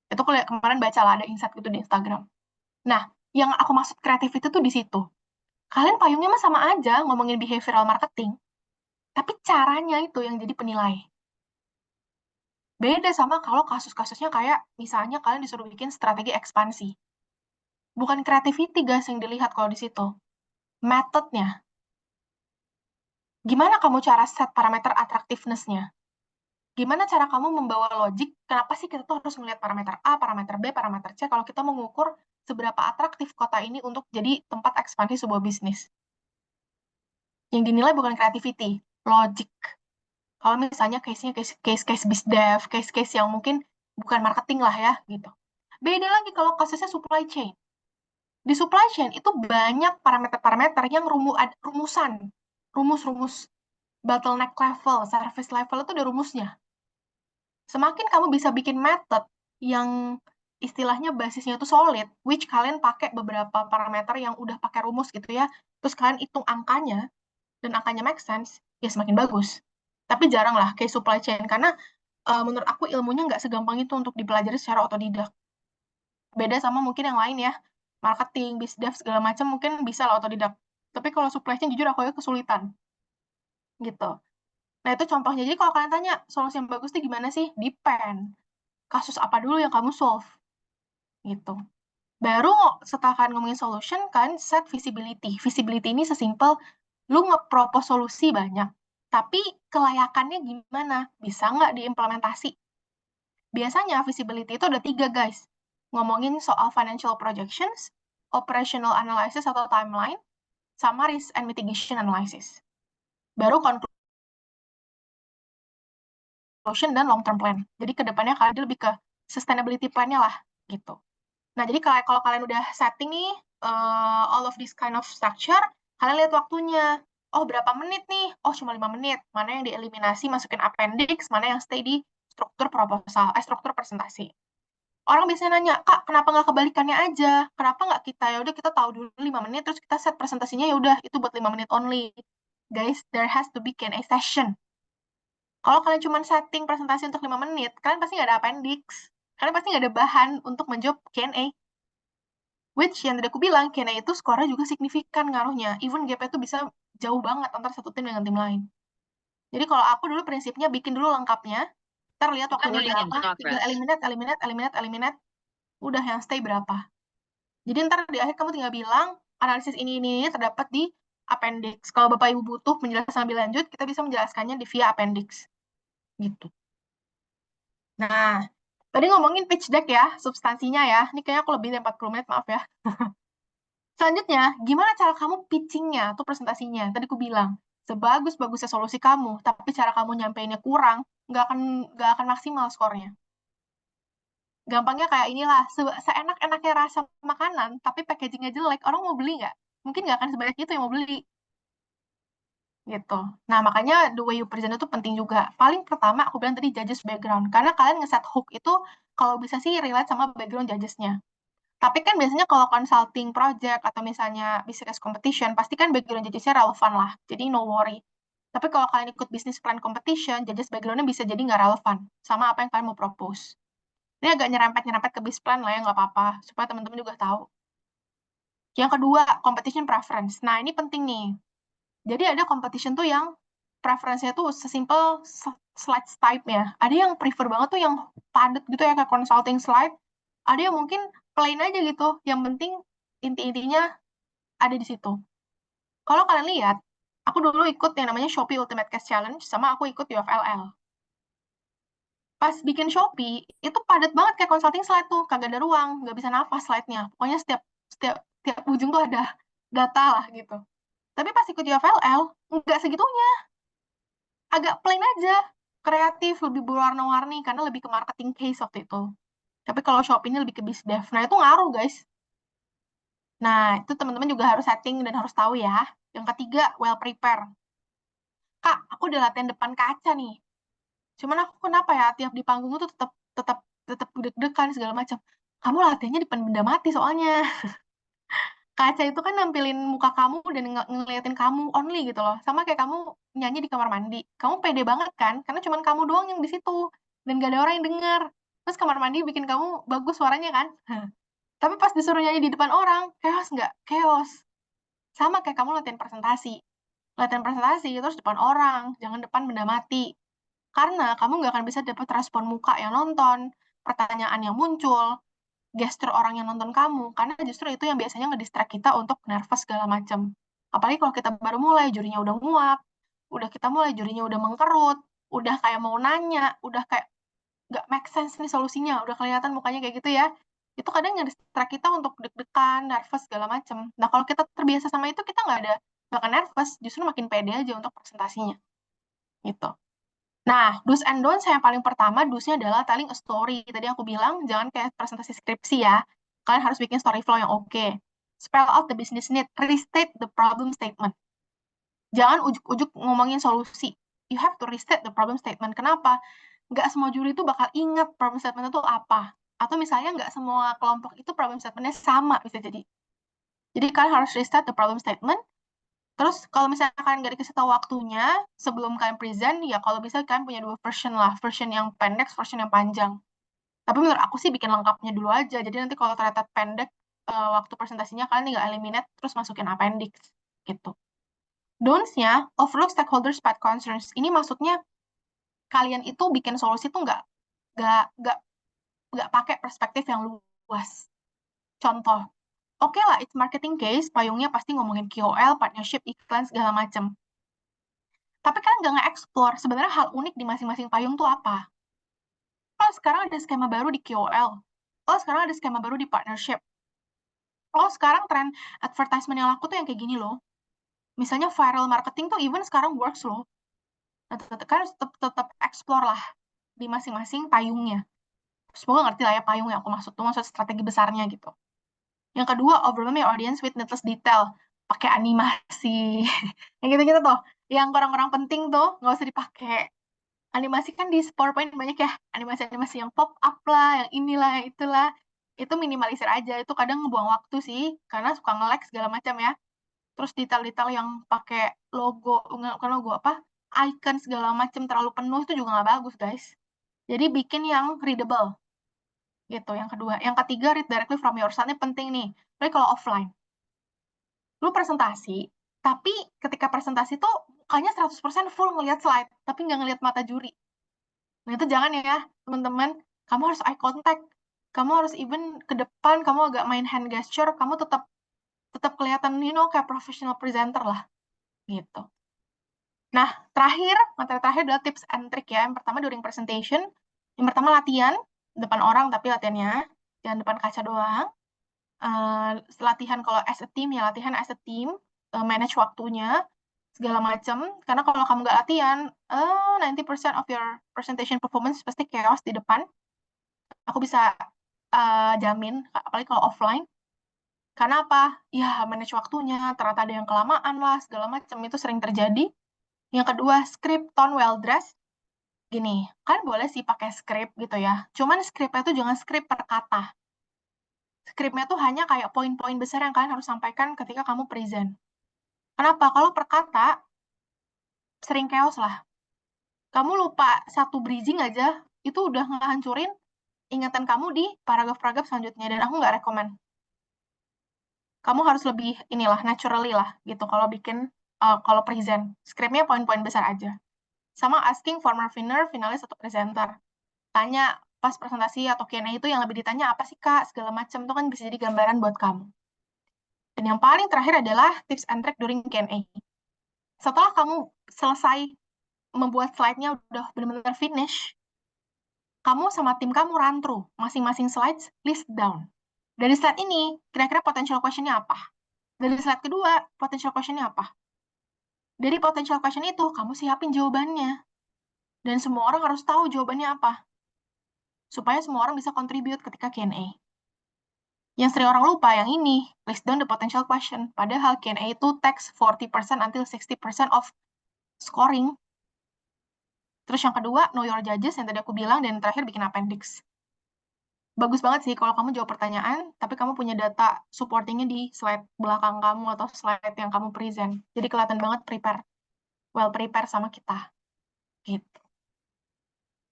Itu aku lihat kemarin baca lah ada insight gitu di Instagram. Nah, yang aku maksud kreatif itu tuh di situ. Kalian payungnya mah sama aja ngomongin behavioral marketing. Tapi caranya itu yang jadi penilai. Beda sama kalau kasus-kasusnya kayak misalnya kalian disuruh bikin strategi ekspansi. Bukan creativity guys yang dilihat kalau di situ. Metodnya. Gimana kamu cara set parameter attractiveness-nya? Gimana cara kamu membawa logik? Kenapa sih kita tuh harus melihat parameter A, parameter B, parameter C kalau kita mengukur seberapa atraktif kota ini untuk jadi tempat ekspansi sebuah bisnis? Yang dinilai bukan creativity, logik. Kalau misalnya case-nya case bisdev, case-case yang mungkin bukan marketing lah ya, gitu. Beda lagi kalau kasusnya supply chain. Di supply chain itu banyak parameter-parameter yang rumusan, rumus-rumus bottleneck level, service level itu ada rumusnya. Semakin kamu bisa bikin method yang istilahnya basisnya itu solid, which kalian pakai beberapa parameter yang udah pakai rumus gitu ya, terus kalian hitung angkanya, dan angkanya make sense, ya semakin bagus. Tapi jarang lah kayak supply chain, karena menurut aku ilmunya nggak segampang itu untuk dipelajari secara otodidak. Beda sama mungkin yang lain ya, marketing, bisdev, segala macam mungkin bisa lah otodidak. Tapi kalau supply chain jujur aku ya kesulitan gitu. Nah itu contohnya. Jadi kalau kalian tanya solusi yang bagus tuh gimana sih? Depend. Kasus apa dulu yang kamu solve gitu. Baru setelah kalian ngomongin solution, kan set visibility. Visibility ini sesimpel lu nge-propose solusi banyak. Tapi kelayakannya gimana? Bisa nggak diimplementasi? Biasanya visibility itu ada tiga guys. Ngomongin soal financial projections, operational analysis atau timeline, sama risk and mitigation analysis. Baru conclusion dan long term plan. Jadi kedepannya kalian lebih ke sustainability plan-nya lah gitu. Nah jadi kalau kalian udah setting nih all of this kind of structure, kalian lihat waktunya. Oh berapa menit nih? Oh cuma 5 menit. Mana yang dieliminasi masukin appendix, mana yang stay di struktur proposal, struktur presentasi. Orang biasanya nanya, Kak, kenapa nggak kebalikannya aja? Kenapa nggak kita, ya udah kita tahu dulu 5 menit, terus kita set presentasinya, ya udah itu buat 5 menit only. Guys, there has to be Q&A session. Kalau kalian cuma setting presentasi untuk 5 menit, kalian pasti nggak ada appendix. Kalian pasti nggak ada bahan untuk menjawab Q&A. Which yang tadi aku bilang, Q&A itu skornya juga signifikan ngaruhnya. Even gap-nya itu bisa jauh banget antara satu tim dengan tim lain. Jadi kalau aku dulu prinsipnya bikin dulu lengkapnya, ntar lihat waktunya Recording in berapa, tinggal progress. eliminate, eliminate, eliminate, eliminate, udah yang stay berapa. Jadi ntar di akhir kamu tinggal bilang, analisis ini terdapat di appendix. Kalau Bapak Ibu butuh penjelasan lebih lanjut, kita bisa menjelaskannya di via appendix. Gitu. Nah, tadi ngomongin pitch deck ya, substansinya ya. Ini kayaknya aku lebih dari 40 menit, maaf ya. Selanjutnya, gimana cara kamu pitchingnya atau presentasinya? Tadi aku bilang, sebagus-bagusnya solusi kamu, tapi cara kamu nyampeinnya kurang, nggak akan maksimal skornya. Gampangnya kayak inilah, seenak-enaknya rasa makanan, tapi packagingnya jelek, orang mau beli nggak? Mungkin nggak akan sebanyak itu yang mau beli. Gitu. Nah, makanya the way you present itu penting juga. Paling pertama, aku bilang tadi judges background. Karena kalian ngeset hook itu, kalau bisa sih relate sama background judgesnya. Tapi kan biasanya kalau consulting project atau misalnya business competition, pasti kan background judgesnya relevan lah. Jadi no worry. Tapi kalau kalian ikut business plan competition, judges backgroundnya bisa jadi nggak relevan sama apa yang kalian mau propose. Ini agak nyerempet-nyerempet ke business plan lah ya, nggak apa-apa. Supaya teman-teman juga tahu. Yang kedua, competition preference. Nah, ini penting nih. Jadi ada competition tuh yang preferensinya tuh sesimpel slide type-nya. Ada yang prefer banget tuh yang padat gitu ya, kayak consulting slide. Ada yang mungkin plain aja gitu. Yang penting inti-intinya ada di situ. Kalau kalian lihat, aku dulu ikut yang namanya Shopee Ultimate Cash Challenge, sama aku ikut UFLL. Pas bikin Shopee, itu padat banget kayak consulting slide tuh, kagak ada ruang, nggak bisa nafas slide-nya. Pokoknya setiap setiap tiap ujung tuh ada data lah gitu. Tapi pas ikut UFLL, nggak segitunya. Agak plain aja, kreatif, lebih berwarna-warni, karena lebih ke marketing case waktu itu. Tapi kalau Shopee ini lebih ke biz dev. Nah, itu ngaruh, guys. Nah, itu teman-teman juga harus setting dan harus tahu ya. Yang ketiga, well prepare. Kak, aku udah latihan depan kaca nih. Cuman aku kenapa ya, tiap di panggung tuh tetap tetap tetap deg-degan segala macam. Kamu latihannya depan benda mati soalnya. Kaca itu kan nampilin muka kamu dan ngeliatin kamu only gitu loh. Sama kayak kamu nyanyi di kamar mandi. Kamu pede banget kan? Karena cuma kamu doang yang di situ. Dan gak ada orang yang denger. Terus kamar mandi bikin kamu bagus suaranya kan? Tapi pas disuruh nyanyi di depan orang, chaos nggak? Chaos. Sama kayak kamu latihan presentasi. Latihan presentasi terus depan orang, jangan depan benda mati. Karena kamu nggak akan bisa dapat respon muka yang nonton, pertanyaan yang muncul, gesture orang yang nonton kamu, karena justru itu yang biasanya ngedistract kita untuk nervous segala macam. Apalagi kalau kita baru mulai, jurinya udah nguap, udah kita mulai jurinya udah mengkerut, udah kayak mau nanya, udah kayak nggak make sense nih solusinya, udah kelihatan mukanya kayak gitu ya. Itu kadang ngedistract kita untuk deg-degan, nervous segala macam. Nah, kalau kita terbiasa sama itu, kita nggak akan nervous, justru makin pede aja untuk presentasinya. Gitu. Nah, do's and don'ts yang paling pertama, do's-nya adalah telling a story. Tadi aku bilang, jangan kayak presentasi skripsi ya. Kalian harus bikin story flow yang oke. Spell out the business need. Restate the problem statement. Jangan ujuk-ujuk ngomongin solusi. You have to restate the problem statement. Kenapa? Nggak semua juri itu bakal ingat problem statement itu apa. Atau misalnya nggak semua kelompok itu problem statement-nya sama, bisa jadi. Jadi kalian harus restate the problem statement. Terus kalau misalnya kalian nggak dikasih tahu waktunya sebelum kalian present, ya kalau bisa kalian punya dua version lah, version yang pendek, version yang panjang. Tapi menurut aku sih bikin lengkapnya dulu aja. Jadi nanti kalau ternyata pendek waktu presentasinya kalian tinggal eliminate terus masukin appendix gitu. Don'ts-nya, overlook stakeholders' pet concerns. Ini maksudnya kalian itu bikin solusi tuh nggak nggak nggak pakai perspektif yang luas. Contoh, oke lah, it's marketing case, payungnya pasti ngomongin KOL, partnership, iklan, segala macam. Tapi kan nggak nge-explore sebenarnya hal unik di masing-masing payung tuh apa. Oh, sekarang ada skema baru di KOL. Oh, sekarang ada skema baru di partnership. Oh, sekarang tren advertisement yang laku tuh yang kayak gini loh. Misalnya viral marketing tuh even sekarang works loh. Nah, kan tetap explore lah di masing-masing payungnya. Semoga ngerti lah ya payung yang aku maksud tuh, maksud strategi besarnya gitu. Yang kedua, overwhelm your audience with needless detail. Pakai animasi. Yang gitu-gitu tuh. Yang orang-orang penting tuh nggak usah dipakai. animasi kan di PowerPoint banyak ya, animasi-animasi yang pop up lah, yang inilah, yang itulah. Itu minimalisir aja, itu kadang ngebuang waktu sih, karena suka nge-lag segala macam ya. Terus detail-detail yang pakai logo, bukan logo apa, icon segala macam terlalu penuh itu juga nggak bagus guys. Jadi bikin yang readable gitu. Yang kedua, yang ketiga read directly from your side ini penting nih. Tapi kalau offline, lu presentasi, tapi ketika presentasi tuh mukanya 100% full ngelihat slide, tapi nggak ngelihat mata juri. Nah itu jangan ya teman-teman. Kamu harus eye contact. Kamu harus even ke depan, kamu agak main hand gesture, kamu tetap tetap kelihatan kayak professional presenter lah gitu. Nah, materi terakhir adalah tips and trick ya. Yang pertama during presentation, yang pertama latihan depan orang tapi latihannya jangan depan kaca doang. Latihan kalau as a team ya latihan as a team, manage waktunya segala macam. Karena kalau kamu nggak latihan, 90% of your presentation performance pasti chaos di depan. Aku bisa jamin, apalagi kalau offline. Karena apa? Ya, manage waktunya, ternyata ada yang kelamaan lah, segala macam. Itu sering terjadi. Yang kedua, script tone well dressed. Gini, kan boleh sih pakai script gitu ya. Cuman scriptnya tuh jangan script per kata. Scriptnya tuh hanya kayak poin-poin besar yang kalian harus sampaikan ketika kamu present. Kenapa? Kalau per kata, sering chaos lah. Kamu lupa satu bridging aja, itu udah ngehancurin ingatan kamu di paragraf-paragraf selanjutnya. Dan aku nggak rekomen. Kamu harus lebih inilah, naturally lah gitu kalau bikin, kalau present. Scriptnya poin-poin besar aja. Sama asking former winner, finalis, atau presenter. Tanya pas presentasi atau Q&A itu yang lebih ditanya apa sih Kak, segala macam itu kan bisa jadi gambaran buat kamu. Dan yang paling terakhir adalah tips and trick during Q&A. Setelah kamu selesai membuat slide-nya udah benar-benar finish, kamu sama tim kamu run through masing-masing slides, list down. Dari slide ini, kira-kira potential question-nya apa? Dari slide kedua, potential question-nya apa? Dari potential question itu, kamu siapin jawabannya. Dan semua orang harus tahu jawabannya apa. Supaya semua orang bisa contribute ketika Q&A. Yang sering orang lupa, yang ini, list down the potential question. Padahal Q&A itu text 40% until 60% of scoring. Terus yang kedua, know your judges, yang tadi aku bilang, dan terakhir bikin appendix. Bagus banget sih kalau kamu jawab pertanyaan, tapi kamu punya data supportingnya di slide belakang kamu atau slide yang kamu present. Jadi kelihatan banget well prepare sama kita. Gitu.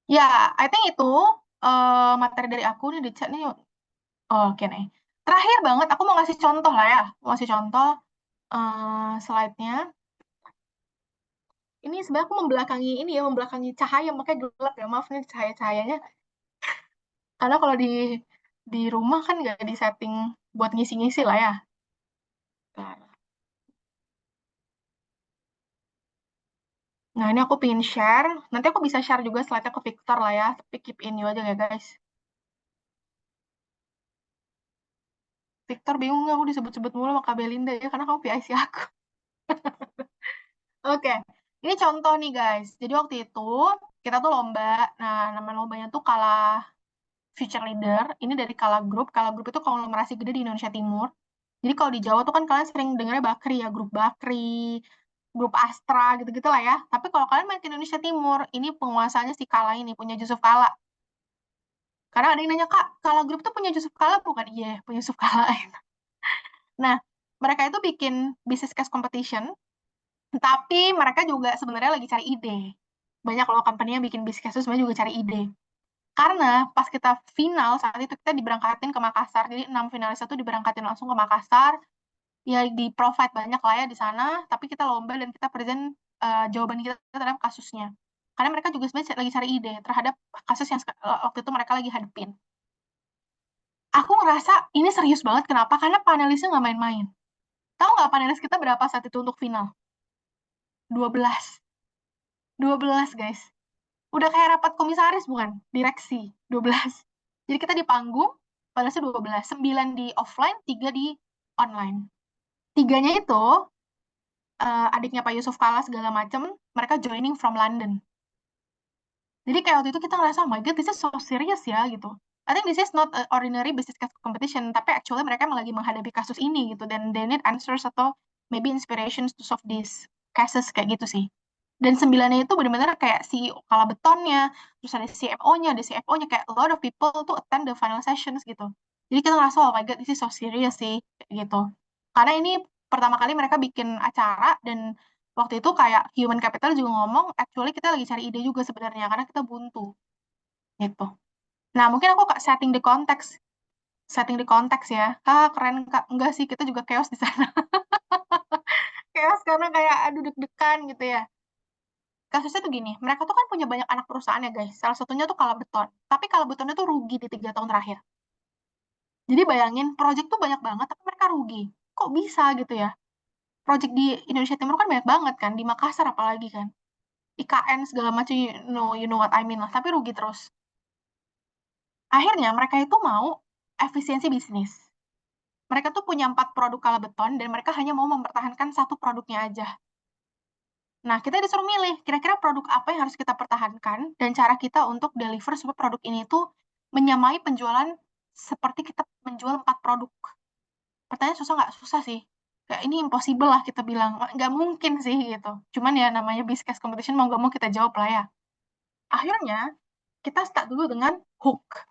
Ya, I think itu materi dari aku nih di chat nih. Oke nih. Terakhir banget, aku mau ngasih contoh lah ya. Mau ngasih contoh slide-nya. Ini sebenarnya aku membelakangi ini ya, membelakangi cahaya, makanya gelap ya. Maaf nih cahaya-cahayanya. Karena kalau di rumah kan nggak di setting buat ngisi-ngisi lah ya. Nah, ini aku pengen share. Nanti aku bisa share juga slide-nya ke Victor lah ya. Tapi keep in you aja ya, guys. Victor bingung nggak aku disebut-sebut mulu sama Kak Belinda ya, karena kamu PIC aku. Oke, ini contoh nih, guys. Jadi waktu itu, kita tuh lomba. Nah, nama lombanya tuh Kalah Future Leader. Ini dari Kala Group. Kala Group itu konglomerasi gede di Indonesia Timur. Jadi kalau di Jawa tuh kan kalian sering dengarnya Bakri ya, grup Bakri, grup Astra gitu-gitu lah ya. Tapi kalau kalian main ke Indonesia Timur, ini penguasanya si Kala ini, punya Yusuf Kala. Karena ada yang nanya, Kak, Kala Group tuh punya Yusuf Kala bukan? Iya, punya Yusuf Kala. Nah, mereka itu bikin business case competition, tapi mereka juga sebenarnya lagi cari ide. Banyak loh company yang bikin business case itu sebenarnya juga cari ide. Karena pas kita final, saat itu kita diberangkatin ke Makassar. Jadi 6 finalis itu diberangkatin langsung ke Makassar. Ya di-provide banyak lah ya di sana, tapi kita lomba dan kita present jawaban kita terhadap kasusnya. Karena mereka juga sebenarnya lagi cari ide terhadap kasus yang waktu itu mereka lagi hadepin. Aku ngerasa ini serius banget. Kenapa? Karena panelisnya nggak main-main. Tahu nggak panelis kita berapa saat itu untuk final? 12. 12, guys. Udah kayak rapat komisaris, bukan? Direksi. 12. Jadi kita di panggung, panelisnya 12. 9 di offline, 3 di online. Tiganya itu, adiknya Pak Yusuf Kala segala macem, mereka joining from London. Jadi kayak waktu itu kita ngerasa, oh my God, this is so serious ya, gitu. I think this is not a ordinary business case competition, tapi actually mereka lagi menghadapi kasus ini, gitu. Dan they need answers atau maybe inspirations to solve these cases, kayak gitu sih. Dan 9-nya itu benar-benar kayak CEO kala betonnya, terus ada CMO-nya, ada CFO-nya, kayak a lot of people tuh attend the final sessions gitu. Jadi kita ngerasa, oh my God, this is so serious sih, kayak gitu. Karena ini pertama kali mereka bikin acara, dan waktu itu kayak human capital juga ngomong, actually kita lagi cari ide juga sebenarnya, karena kita buntu, gitu. Nah, mungkin aku Kak setting di konteks ya. Ah, keren Kak. Enggak sih, kita juga chaos di sana. Chaos karena kayak aduh deg-degan gitu ya. Kasusnya tuh gini, mereka tuh kan punya banyak anak perusahaan ya guys. Salah satunya tuh Kala Beton. Tapi Kala Betonnya tuh rugi di 3 tahun terakhir. Jadi bayangin, project tuh banyak banget, tapi mereka rugi. Kok bisa gitu ya? Project di Indonesia Timur kan banyak banget kan, di Makassar apalagi kan. IKN segala macam, you know what I mean lah. Tapi rugi terus. Akhirnya mereka itu mau efisiensi bisnis. Mereka tuh punya 4 produk Kala Beton, dan mereka hanya mau mempertahankan satu produknya aja. Nah, kita disuruh milih kira-kira produk apa yang harus kita pertahankan dan cara kita untuk deliver supaya produk ini tuh menyamai penjualan seperti kita menjual 4 produk. Pertanyaan susah nggak? Susah sih. Kayak ini impossible lah kita bilang. Nggak mungkin sih gitu. Cuman ya namanya business competition mau nggak mau kita jawab lah ya. Akhirnya kita start dulu dengan hook.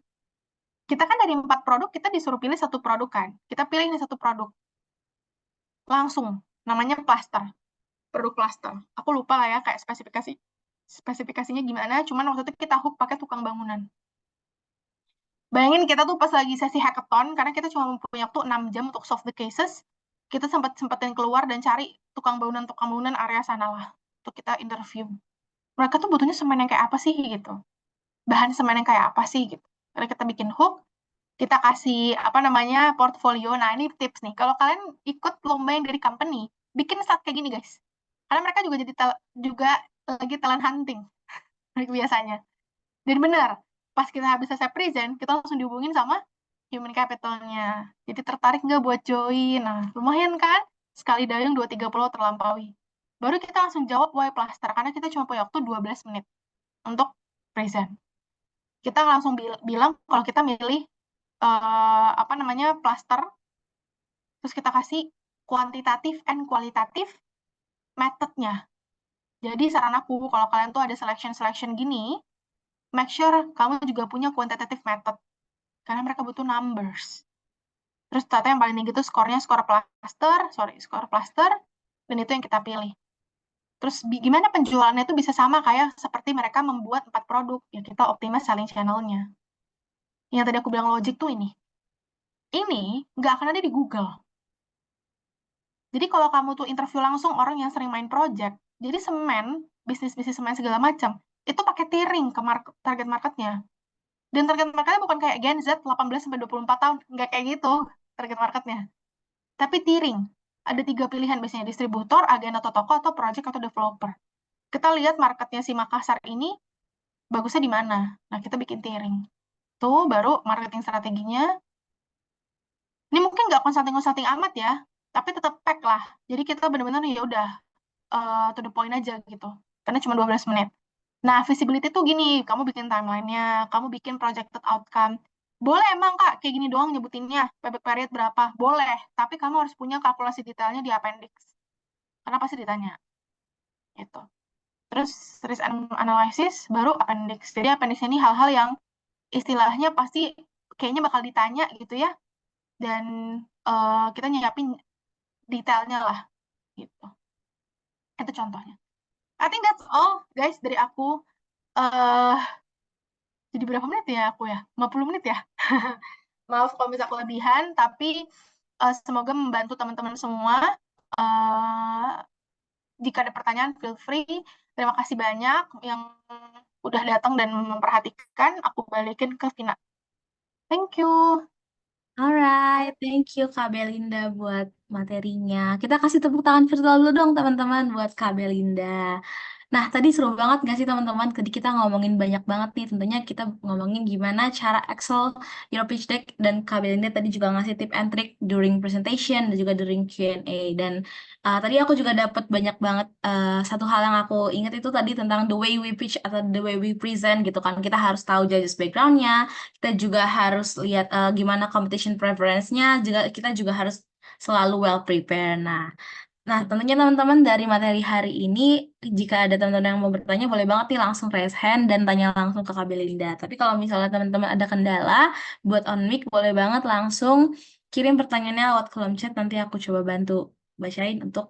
Kita kan dari 4 produk kita disuruh pilih satu produk kan. Kita pilih nih satu produk. Langsung. Namanya plaster. Produk plaster. Aku lupa lah ya kayak spesifikasinya gimana, cuman waktu itu kita hook pakai tukang bangunan. Bayangin kita tuh pas lagi sesi hackathon, karena kita cuma punya waktu 6 jam untuk solve the cases, kita sempetin keluar dan cari tukang bangunan area sana lah, untuk kita interview. Mereka tuh butuhnya semen yang kayak apa sih gitu. Bahan semen yang kayak apa sih gitu. Karena kita bikin hook, kita kasih apa namanya portfolio. Nah, ini tips nih. Kalau kalian ikut lomba yang dari company, bikin saat kayak gini guys. Karena mereka juga juga lagi talent hunting biasanya. Dan benar, pas kita habis selesai present, kita langsung dihubungin sama human capitalnya. Jadi tertarik nggak buat join? Nah, lumayan kan? Sekali dayung 2-3 pulau terlampaui. Baru kita langsung jawab why plaster, karena kita cuma punya waktu 12 menit untuk present. Kita langsung bilang kalau kita milih apa namanya plaster, terus kita kasih kuantitatif and kualitatif methodnya. Jadi saran aku, kalau kalian tuh ada selection gini, make sure kamu juga punya quantitative method. Karena mereka butuh numbers. Terus ternyata yang paling tinggi itu skornya skor plaster, dan itu yang kita pilih. Terus gimana penjualannya itu bisa sama kayak seperti mereka membuat 4 produk, ya kita optimize selling channel-nya. Yang tadi aku bilang logic tuh ini. Ini nggak akan ada di Google. Jadi kalau kamu tuh interview langsung orang yang sering main project, jadi bisnis semen segala macam, itu pakai tiering ke target marketnya. Dan target marketnya bukan kayak Gen Z 18-24 tahun, nggak kayak gitu target marketnya. Tapi tiering. Ada 3 pilihan biasanya, distributor, agen atau toko, atau project atau developer. Kita lihat marketnya si Makassar ini bagusnya di mana. Nah, kita bikin tiering. Tuh baru marketing strateginya. Ini mungkin nggak consulting amat ya, tapi tetap pack lah. Jadi kita benar-benar ya udah to the point aja gitu. Karena cuma 12 menit. Nah, visibility tuh gini, kamu bikin timeline-nya, kamu bikin projected outcome. Boleh emang Kak, kayak gini doang nyebutinnya, payback period berapa? Boleh, tapi kamu harus punya kalkulasi detailnya di appendix. Karena pasti ditanya, gitu. Terus risk analysis, baru appendix. Jadi appendix ini hal-hal yang istilahnya pasti kayaknya bakal ditanya gitu ya, dan kita nyiapin detailnya lah, gitu. Itu contohnya. I think that's all, guys, dari aku. uh, jadi berapa menit ya aku ya? 50 menit ya? Maaf kalau misalnya kelebihan, tapi semoga membantu teman-teman semua. Uh, jika ada pertanyaan, feel free. Terima kasih banyak yang udah datang dan memperhatikan. Aku balikin ke Vina. Thank you. Alright, thank you Kak Belinda buat materinya. Kita kasih tepuk tangan virtual dulu dong teman-teman buat Kak Belinda. Nah, tadi seru banget gak sih teman-teman? Tadi kita ngomongin banyak banget nih. Tentunya kita ngomongin gimana cara Excel your pitch deck, dan Kak Belinda tadi juga ngasih tip and trick during presentation dan juga during Q&A. Dan tadi aku juga dapat banyak banget, satu hal yang aku ingat itu tadi tentang the way we pitch atau the way we present gitu kan. Kita harus tahu judges backgroundnya, kita juga harus lihat gimana competition preference-nya, juga kita juga harus selalu well prepared. Nah, Nah, tentunya teman-teman dari materi hari ini, jika ada teman-teman yang mau bertanya, boleh banget nih langsung raise hand dan tanya langsung ke Kak Belinda. Tapi kalau misalnya teman-teman ada kendala, buat on mic, boleh banget langsung kirim pertanyaannya lewat kolom chat, nanti aku coba bantu bacain untuk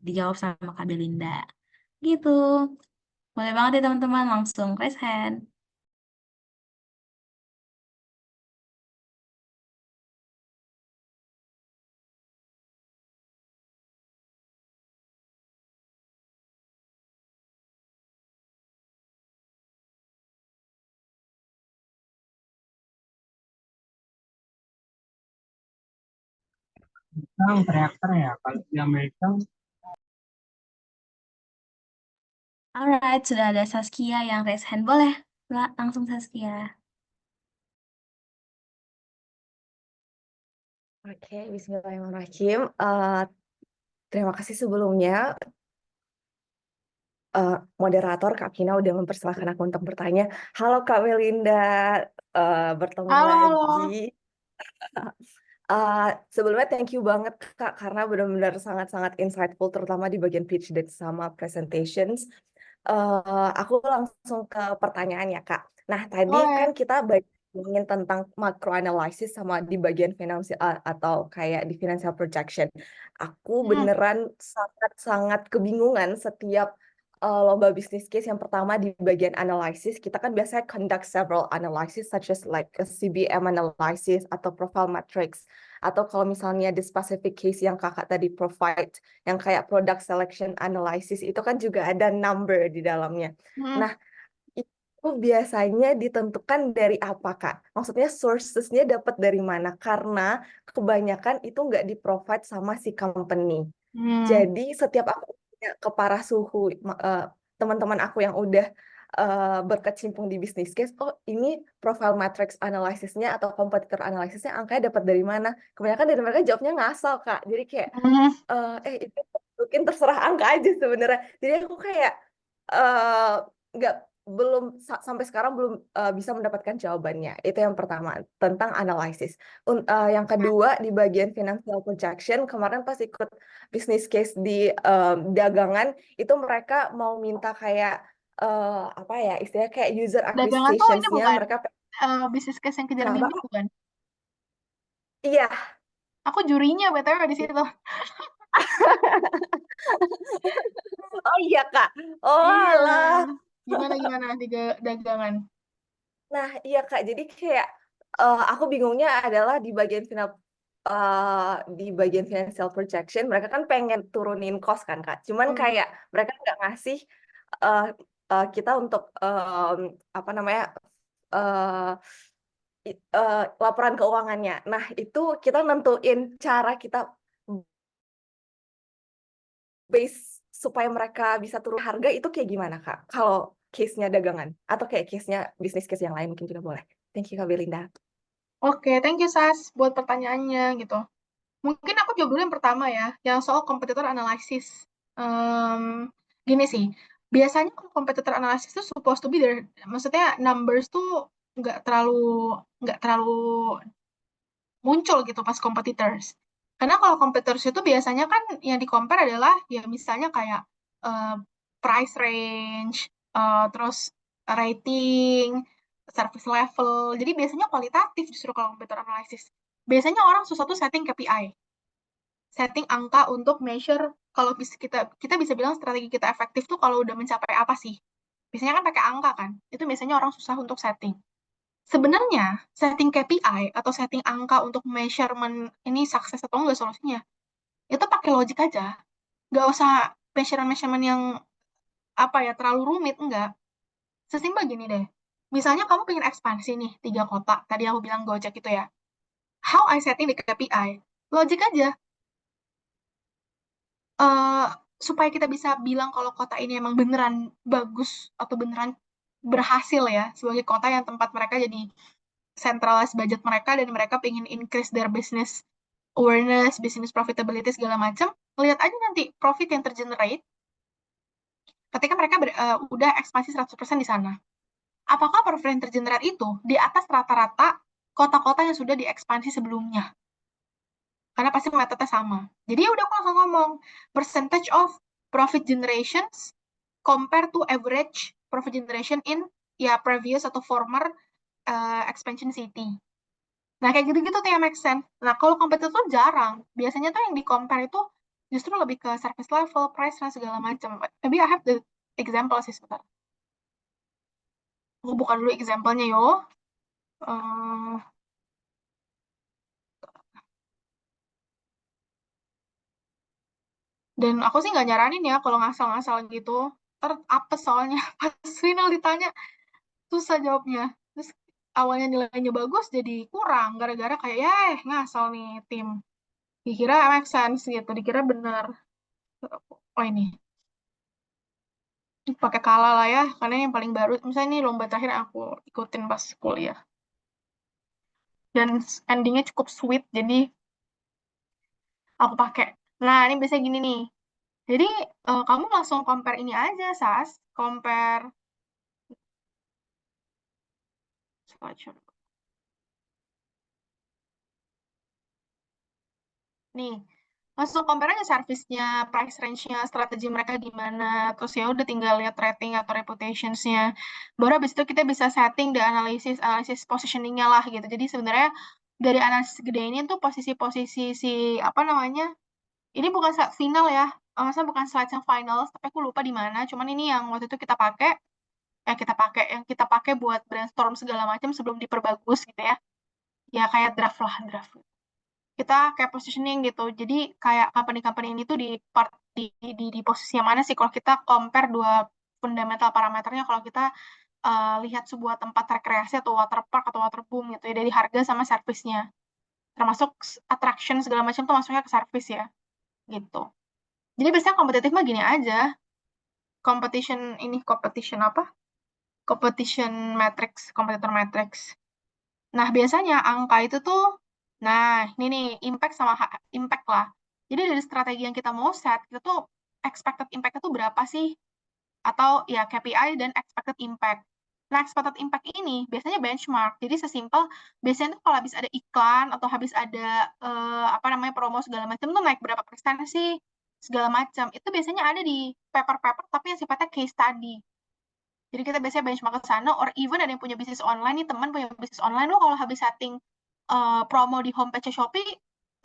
dijawab sama Kak Belinda. Gitu. Boleh banget ya teman-teman, langsung raise hand. Kang teriak-teriak ya kalau di Amerika. Alright, sudah ada Saskia yang raise hand. Boleh, langsung Saskia. Oke, Bismillahirrahmanirrahim. Terima kasih sebelumnya, moderator Kak Kina udah mempersilahkan aku untuk bertanya. Halo Kak Melinda, bertemu Halo, lagi. halo. Sebelumnya thank you banget Kak, karena benar-benar sangat-sangat insightful, terutama di bagian pitch deck sama presentations. Aku langsung ke pertanyaan ya Kak. Nah tadi Boleh. kan kita ngomongin tentang macro analysis sama di bagian finansial atau kayak di financial projection. Aku Hmm. beneran sangat-sangat kebingungan setiap lomba bisnis case. Yang pertama di bagian analysis, kita kan biasanya conduct several analysis such as like a CBM analysis atau profile matrix. Atau kalau misalnya di specific case yang kakak tadi provide, yang kayak product selection analysis, itu kan juga ada number di dalamnya. Hmm. Nah, itu biasanya ditentukan dari apa, Kak? Maksudnya sources-nya dapat dari mana? Karena kebanyakan itu nggak di-provide sama si company. Hmm. Jadi setiap aku tanya ke para suhu, teman-teman aku yang udah berkecimpung di bisnis case, oh ini profile matrix analysisnya atau competitor analysisnya angkanya dapat dari mana? Kebanyakan dari mereka jawabnya ngasal, Kak. Jadi kayak, Hmm. itu mungkin terserah angka aja sebenarnya. Jadi aku kayak eh, nggak belum sampai sekarang belum bisa mendapatkan jawabannya. Itu yang pertama tentang analisis. Yang kedua di bagian financial projection, kemarin pas ikut business case di dagangan itu mereka mau minta kayak apa ya istilahnya kayak user Dagangan tuh ini acquisitions-nya bukan mereka bisnis case yang kejar kenapa? mimpi bukan? Iya. Aku jurinya BTW di situ. Oh iya Kak. Oh Iya. alah. Gimana gimana dagangan? Nah, iya Kak. Jadi kayak aku bingungnya adalah di bagian financial projection mereka kan pengen turunin cost kan Kak. Cuman Hmm. kayak mereka nggak ngasih uh, kita untuk apa namanya uh, laporan keuangannya. Nah, itu kita nentuin cara kita base supaya mereka bisa turun harga itu kayak gimana Kak? Kalau case-nya dagangan atau kayak case-nya bisnis case yang lain mungkin juga boleh. Thank you Kak Belinda. Oke, thank you Sas buat pertanyaannya gitu. Mungkin aku jawab dulu yang pertama ya, yang soal competitor analysis. Gini sih, biasanya competitor analysis itu supposed to be there, maksudnya numbers tuh nggak terlalu nggak terlalu muncul gitu pas competitors. Karena kalau competitors itu biasanya kan yang di compare adalah ya misalnya kayak eh, price range, terus rating, service level. Jadi biasanya kualitatif justru kalau competitor analysis. Biasanya orang susah tuh setting KPI, setting angka untuk measure kalau bisa kita bisa bilang strategi kita efektif tuh kalau udah mencapai apa sih. Biasanya kan pakai angka kan. Itu biasanya orang susah untuk setting. Sebenarnya setting KPI atau setting angka untuk measurement ini sukses atau enggak solusinya, itu pakai logik aja. Nggak usah measurement-measurement yang apa ya terlalu rumit, enggak. Sesimpel gini deh. Misalnya kamu pengen ekspansi nih 3 kota, tadi aku bilang Gojek itu ya. How I setting di KPI? Logik aja. eh supaya kita bisa bilang kalau kota ini emang beneran bagus atau beneran berhasil ya sebagai kota yang tempat mereka jadi centralized budget mereka dan mereka pengen increase their business awareness, business profitability segala macam, lihat aja nanti profit yang tergenerate ketika mereka udah ekspansi 100% di sana. Apakah profit yang tergenerate itu di atas rata-rata kota-kota yang sudah diekspansi sebelumnya? karena pasti metodenya sama. Jadi ya udah aku langsung ngomong percentage of profit generations compare to average profit generation in ya previous atau former expansion city. Nah, kayak gitu-gitu tuh yang make sense. Nah, kalau kompetitor tuh jarang. Biasanya tuh yang di-compare itu justru lebih ke service level, price, dan segala macam. Maybe I have the example sih sebentar. Aku buka dulu example-nya yo. Eh, dan aku sih nggak nyaranin ya kalau ngasal-ngasal gitu. Ntar apes soalnya. Pas final ditanya, susah jawabnya. Terus awalnya nilainya bagus, jadi kurang. Gara-gara kayak, ya ngasal nih tim. Dikira make sense gitu, dikira bener. Oh ini. Pakai kala lah ya, karena yang paling baru misalnya ini lomba terakhir aku ikutin pas kuliah dan endingnya cukup sweet, jadi aku pakai. Nah, ini biasanya gini nih, jadi kamu langsung compare ini aja, compare slideshow. Nih, langsung compare aja service-nya, price range-nya, strategi mereka gimana, terus ya udah tinggal lihat rating atau reputations-nya. Baru habis itu kita bisa setting the analisis positioning-nya lah gitu. Jadi sebenarnya dari analisis gede ini tuh posisi-posisi si apa namanya? Ini bukan slide final ya. Maksudnya bukan slide yang final, tapi aku lupa di mana. Cuman ini yang waktu itu yang kita pakai buat brainstorm segala macam sebelum diperbagus gitu ya. Ya kayak draft lah, draft kita kayak positioning gitu. Jadi kayak company-company ini tuh di posisi yang mana sih kalau kita compare dua fundamental parameternya kalau kita lihat sebuah tempat rekreasi atau waterpark atau waterboom gitu ya dari harga sama servisnya. Termasuk attraction segala macam tuh masuknya ke service ya gitu. Jadi biasanya kompetitif mah gini aja. Competition apa? Competition matrix, competitor matrix. Nah, biasanya angka itu tuh, nah ini nih, impact lah. Jadi dari strategi yang kita mau set, itu tuh expected impact itu berapa sih? Atau ya KPI dan expected impact. Nah, expected impact ini biasanya benchmark. Jadi sesimpel, biasanya tuh kalau habis ada iklan atau habis ada apa namanya promo segala macam tuh naik berapa persen sih? Segala macam. Itu biasanya ada di paper-paper tapi yang sifatnya case study. Jadi kita biasanya benchmark ke sana, or even ada yang punya bisnis online nih, teman punya bisnis online, lo kalau habis setting promo di homepage Shopee,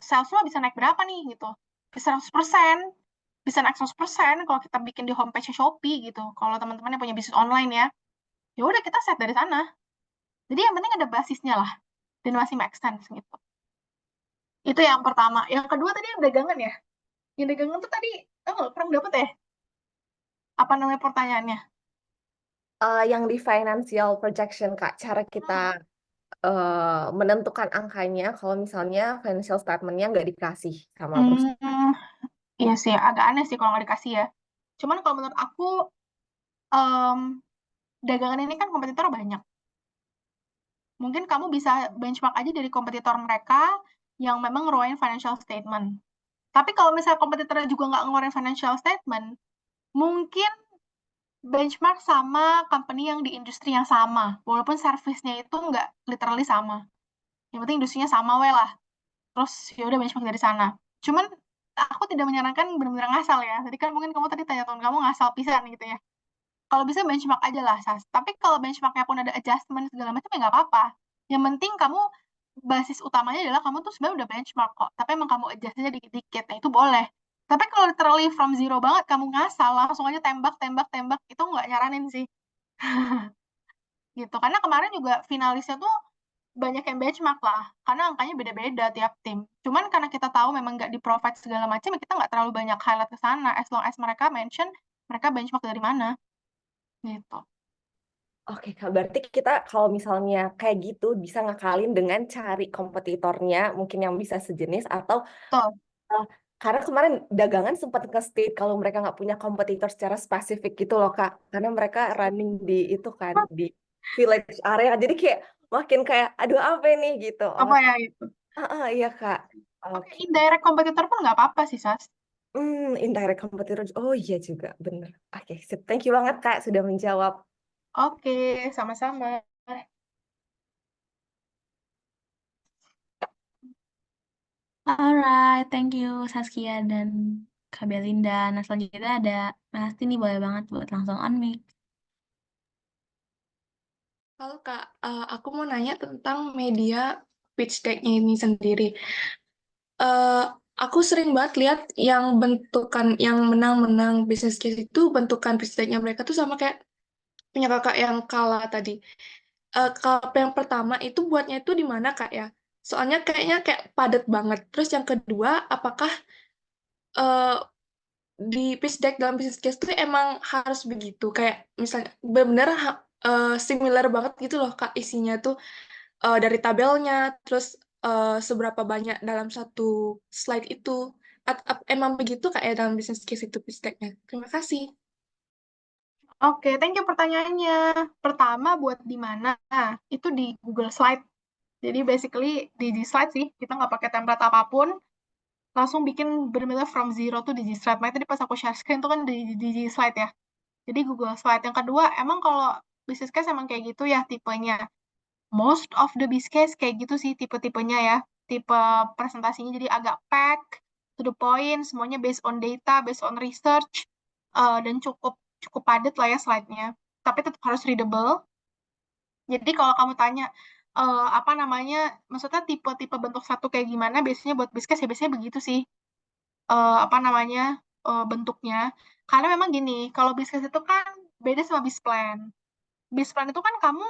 sales lo bisa naik berapa nih gitu. Bisa 100%, bisa naik 100% kalau kita bikin di homepage Shopee gitu. Kalau teman-teman yang punya bisnis online ya, ya udah kita set dari sana. Jadi yang penting ada basisnya lah, dan masih make sense gitu. Itu yang pertama. Yang kedua tadi yang dagangan ya. Yang dagangan tuh tadi, kurang dapet ya? Apa namanya pertanyaannya? Yang di financial projection, Kak, cara kita menentukan angkanya kalau misalnya financial statement-nya nggak dikasih sama perusahaan. Hmm, iya sih, agak aneh sih kalau nggak dikasih ya. Cuman kalau menurut aku, em, dagangan ini kan kompetitor banyak. Mungkin kamu bisa benchmark aja dari kompetitor mereka yang memang ngeluarin financial statement. Tapi kalau misalnya kompetitornya juga nggak ngeluarin financial statement, mungkin benchmark sama company yang di industri yang sama. Walaupun service-nya itu nggak literally sama. Yang penting industrinya sama we lah. Terus ya udah benchmark dari sana. Cuman aku tidak menyarankan benar-benar ngasal ya. Tadi kan mungkin kamu tadi tanya teman kamu ngasal pisan gitu ya. Kalau bisa benchmark aja lah, Sas. Tapi kalau benchmarknya pun ada adjustment segala macam ya nggak apa-apa. Yang penting kamu basis utamanya adalah kamu tuh sebenarnya udah benchmark kok. Tapi emang kamu adjust aja dikit-dikit, nah itu boleh. Tapi kalau literally from zero banget kamu ngasal, langsung aja tembak, tembak, tembak, itu nggak nyaranin sih. Gitu. Karena kemarin juga finalisnya tuh banyak yang benchmark lah. Karena angkanya beda-beda tiap tim. Cuman karena kita tahu memang nggak di-provide segala macam, ya kita nggak terlalu banyak highlight ke sana. As long as mereka mention, mereka benchmark dari mana. Gitu. Oke, Kak, berarti kita kalau misalnya kayak gitu bisa ngakalin dengan cari kompetitornya, mungkin yang bisa sejenis, atau Tuh. uh, karena kemarin dagangan sempat nge-state kalau mereka nggak punya kompetitor secara spesifik gitu loh, Kak. Karena mereka running di itu kan, di village area. Jadi kayak makin kayak, aduh apa ini gitu. Oh, Apa ya itu? iya, Kak. Oke, Oke. indirect kompetitor pun nggak apa-apa sih, Sas. Indirect competitor. Oh iya juga, bener. Oke, sip. Thank you banget, Kak, sudah menjawab. Oke, sama-sama. Alright, thank you Saskia dan Kak Belinda. Nah, selanjutnya ada Melasti nih, boleh banget buat langsung on mic. Halo Kak, aku mau nanya tentang media pitch deck-nya ini sendiri. Eh, aku sering banget lihat yang bentukan yang menang-menang business case itu bentukan pitch deck-nya mereka tuh sama kayak punya kakak yang kalah tadi. Kalau yang pertama itu buatnya itu di mana Kak ya? Soalnya kayaknya kayak padat banget. Terus yang kedua, apakah eh, di pitch deck dalam business case tuh emang harus begitu? Kayak misalnya benar-benar similar banget gitu loh Kak isinya tuh dari tabelnya, terus seberapa banyak dalam satu slide itu. Emang begitu Kak ya dalam business case itu pitch deck-nya? Terima kasih. Oke, thank you pertanyaannya. Pertama, buat di mana? Itu di Google Slide. Jadi basically di slide sih, kita nggak pakai template apapun, langsung bikin benar-benar from zero tuh di slide. Makanya tadi pas aku share screen tuh kan di slide ya. Jadi Google Slide. Yang kedua, emang kalau business case emang kayak gitu ya tipenya. Most of the business case kayak gitu sih tipe-tipenya ya. Tipe presentasinya jadi agak pack, to the point, semuanya based on data, based on research, dan cukup cukup padat lah ya slide-nya. Tapi tetap harus readable. Jadi kalau kamu tanya apa namanya, maksudnya tipe-tipe bentuk satu kayak gimana, biasanya buat business case ya biasanya begitu sih. Apa namanya bentuknya. Karena memang gini, kalau business itu kan beda sama business plan. Business plan itu kan kamu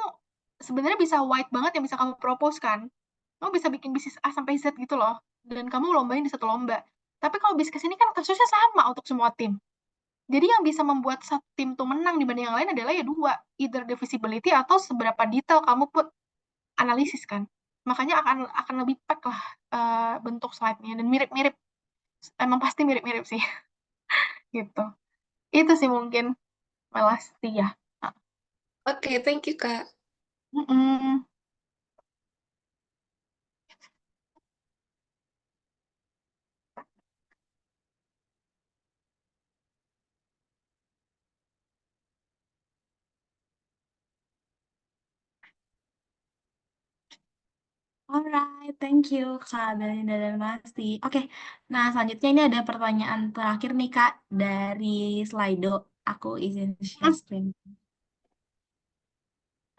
sebenarnya bisa wide banget yang bisa kamu propose kan. Kamu bisa bikin bisnis A sampai Z gitu loh. Dan kamu lombain di satu lomba. Tapi kalau bisnis ini kan kasusnya sama untuk semua tim. Jadi yang bisa membuat satu tim tuh menang dibanding yang lain adalah ya dua. Either the visibility atau seberapa detail kamu put analisis kan. Makanya akan lebih pack lah bentuk slide-nya. Dan mirip-mirip. Emang pasti mirip-mirip sih. Gitu. Itu sih mungkin Melasti ya. Oke, thank you, Kak. Mm-mm. Alright, thank you Kak Belinda dan Masti. Oke, nah selanjutnya ini ada pertanyaan terakhir nih Kak dari Slido. Aku izin share screen.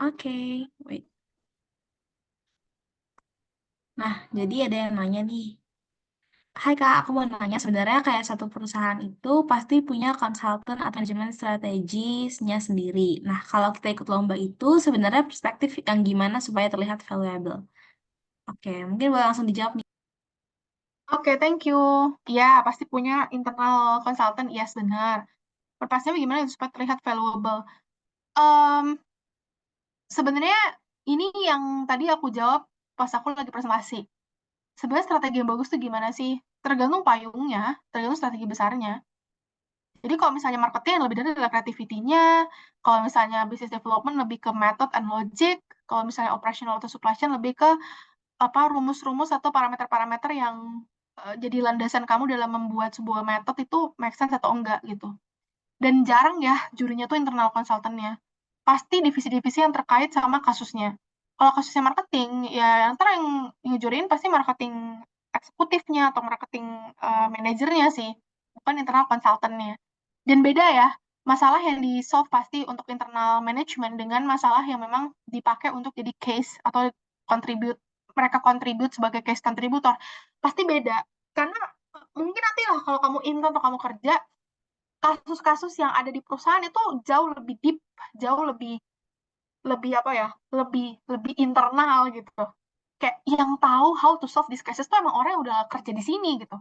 Oke, wait. Nah, jadi ada yang nanya nih. Hai Kak, aku mau nanya sebenarnya kayak satu perusahaan itu pasti punya konsultan atau manajemen strategisnya sendiri. Nah, kalau kita ikut lomba itu sebenarnya perspektif yang gimana supaya terlihat valuable? Oke, mungkin boleh langsung dijawab nih. Oke, thank you. Ya, pasti punya internal consultant, yes benar. Perpastinya gimana supaya terlihat valuable? Em, Sebenarnya ini yang tadi aku jawab pas aku lagi presentasi. Sebenarnya strategi yang bagus tuh gimana sih? Tergantung payungnya, tergantung strategi besarnya. Jadi kalau misalnya marketing yang lebih dari adalah creativity-nya, kalau misalnya business development lebih ke method and logic, kalau misalnya operational atau supply chain lebih ke apa rumus-rumus atau parameter-parameter yang jadi landasan kamu dalam membuat sebuah metode itu make sense atau enggak gitu. Dan jarang ya jurinya tuh internal konsultannya. Pasti divisi-divisi yang terkait sama kasusnya. Kalau kasusnya marketing, ya antara yang ngejuriin pasti marketing eksekutifnya atau marketing manajernya sih, bukan internal konsultannya. Dan beda ya, masalah yang di-solve pasti untuk internal management dengan masalah yang memang dipakai untuk jadi case atau contribute, mereka contribute sebagai case contributor. Pasti beda. Karena mungkin nanti lah kalau kamu intern atau kamu kerja, kasus-kasus yang ada di perusahaan itu jauh lebih deep, jauh lebih lebih apa ya, lebih lebih internal gitu. Kayak yang tahu how to solve these cases tuh emang orang yang udah kerja di sini gitu.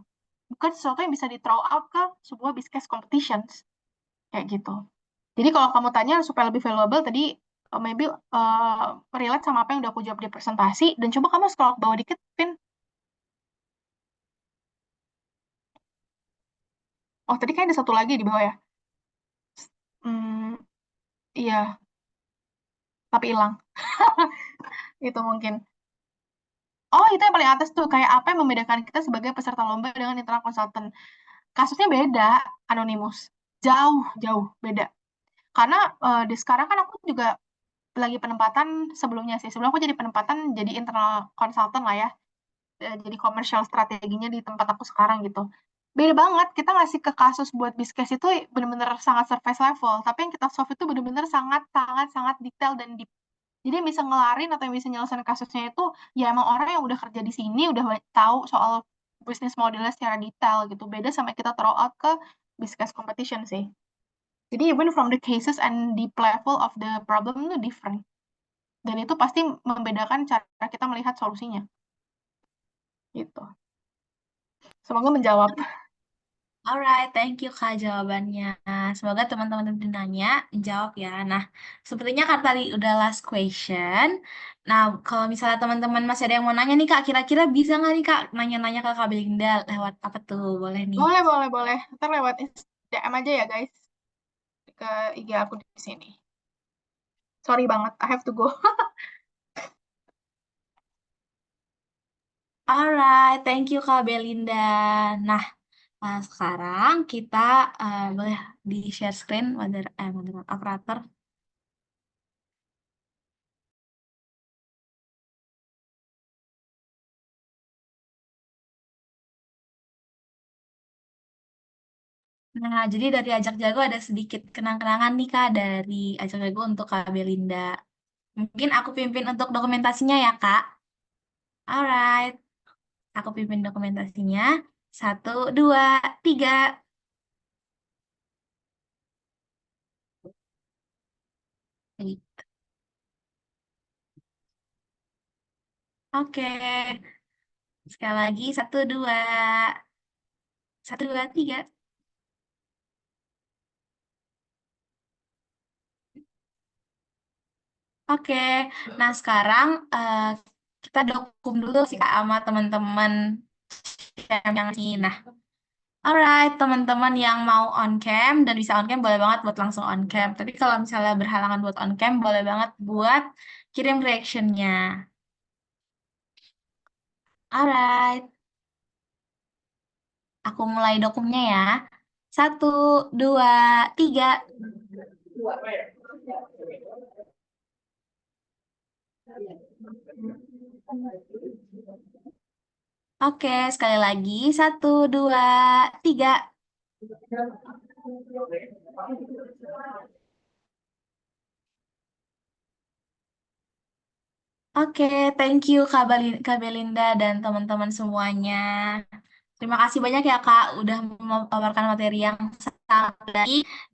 Bukan sesuatu yang bisa di throw out ke sebuah business competitions kayak gitu. Jadi kalau kamu tanya supaya lebih valuable tadi maybe relate sama apa yang udah aku jawab di presentasi dan coba kamu scroll ke bawah dikit, Pin. Oh, tadi kayak ada satu lagi di bawah ya. Hmm, iya, tapi hilang. Itu mungkin. Oh, itu yang paling atas tuh. Kayak apa yang membedakan kita sebagai peserta lomba dengan internal consultant. Kasusnya beda, Anonymous. Jauh, jauh beda. Karena di sekarang kan aku juga lagi penempatan sebelumnya sih. Sebelum aku jadi penempatan jadi internal consultant lah ya. jadi komersial strateginya di tempat aku sekarang gitu. Beda banget, kita ngasih ke kasus buat Bizcase itu bener-bener sangat surface level, tapi yang kita solve itu bener-bener sangat detail dan deep. Jadi yang bisa ngelarin atau yang bisa nyelesain kasusnya itu ya emang orang yang udah kerja di sini, udah tahu soal bisnis modelnya secara detail gitu. Beda sama kita throw out ke Bizcase competition sih. Jadi even from the cases and deep level of the problem itu different. Dan itu pasti membedakan cara kita melihat solusinya. Gitu. Semoga menjawab. Alright, thank you Kak jawabannya. Semoga teman-teman yang nanya jawab ya. Nah, sepertinya kan tadi udah last question. Nah, kalau misalnya teman-teman masih ada yang mau nanya nih Kak, kira-kira bisa nggak nih Kak nanya-nanya ke Kak Belinda lewat apa tuh? Boleh nih. Boleh. Ntar lewat DM aja ya guys. Ke IG aku di sini. Sorry banget, I have to go. Alright, thank you Kak Belinda. Nah, sekarang kita boleh di share screen operator. Nah, jadi dari Ajak Jago ada sedikit kenang-kenangan nih Kak dari Ajak Jago untuk Kak Belinda. Mungkin aku pimpin untuk dokumentasinya ya Kak. Alright, aku pimpin dokumentasinya. 1, 2, 3. Oke, sekali lagi 1, 2. 1, 2, 3. Oke, nah sekarang kita dokum dulu sih Kak sama teman-teman yang ini. Nah, alright, teman-teman yang mau on cam dan bisa on cam boleh banget buat langsung on cam. Tapi kalau misalnya berhalangan buat on cam, boleh banget buat kirim reactionnya. Alright, aku mulai dokumnya ya. 1, 2, 3. Oke, sekali lagi. 1, 2, 3. Oke, thank you Kak Belinda dan teman-teman semuanya. Terima kasih banyak ya Kak udah memaparkan materi yang sangat baik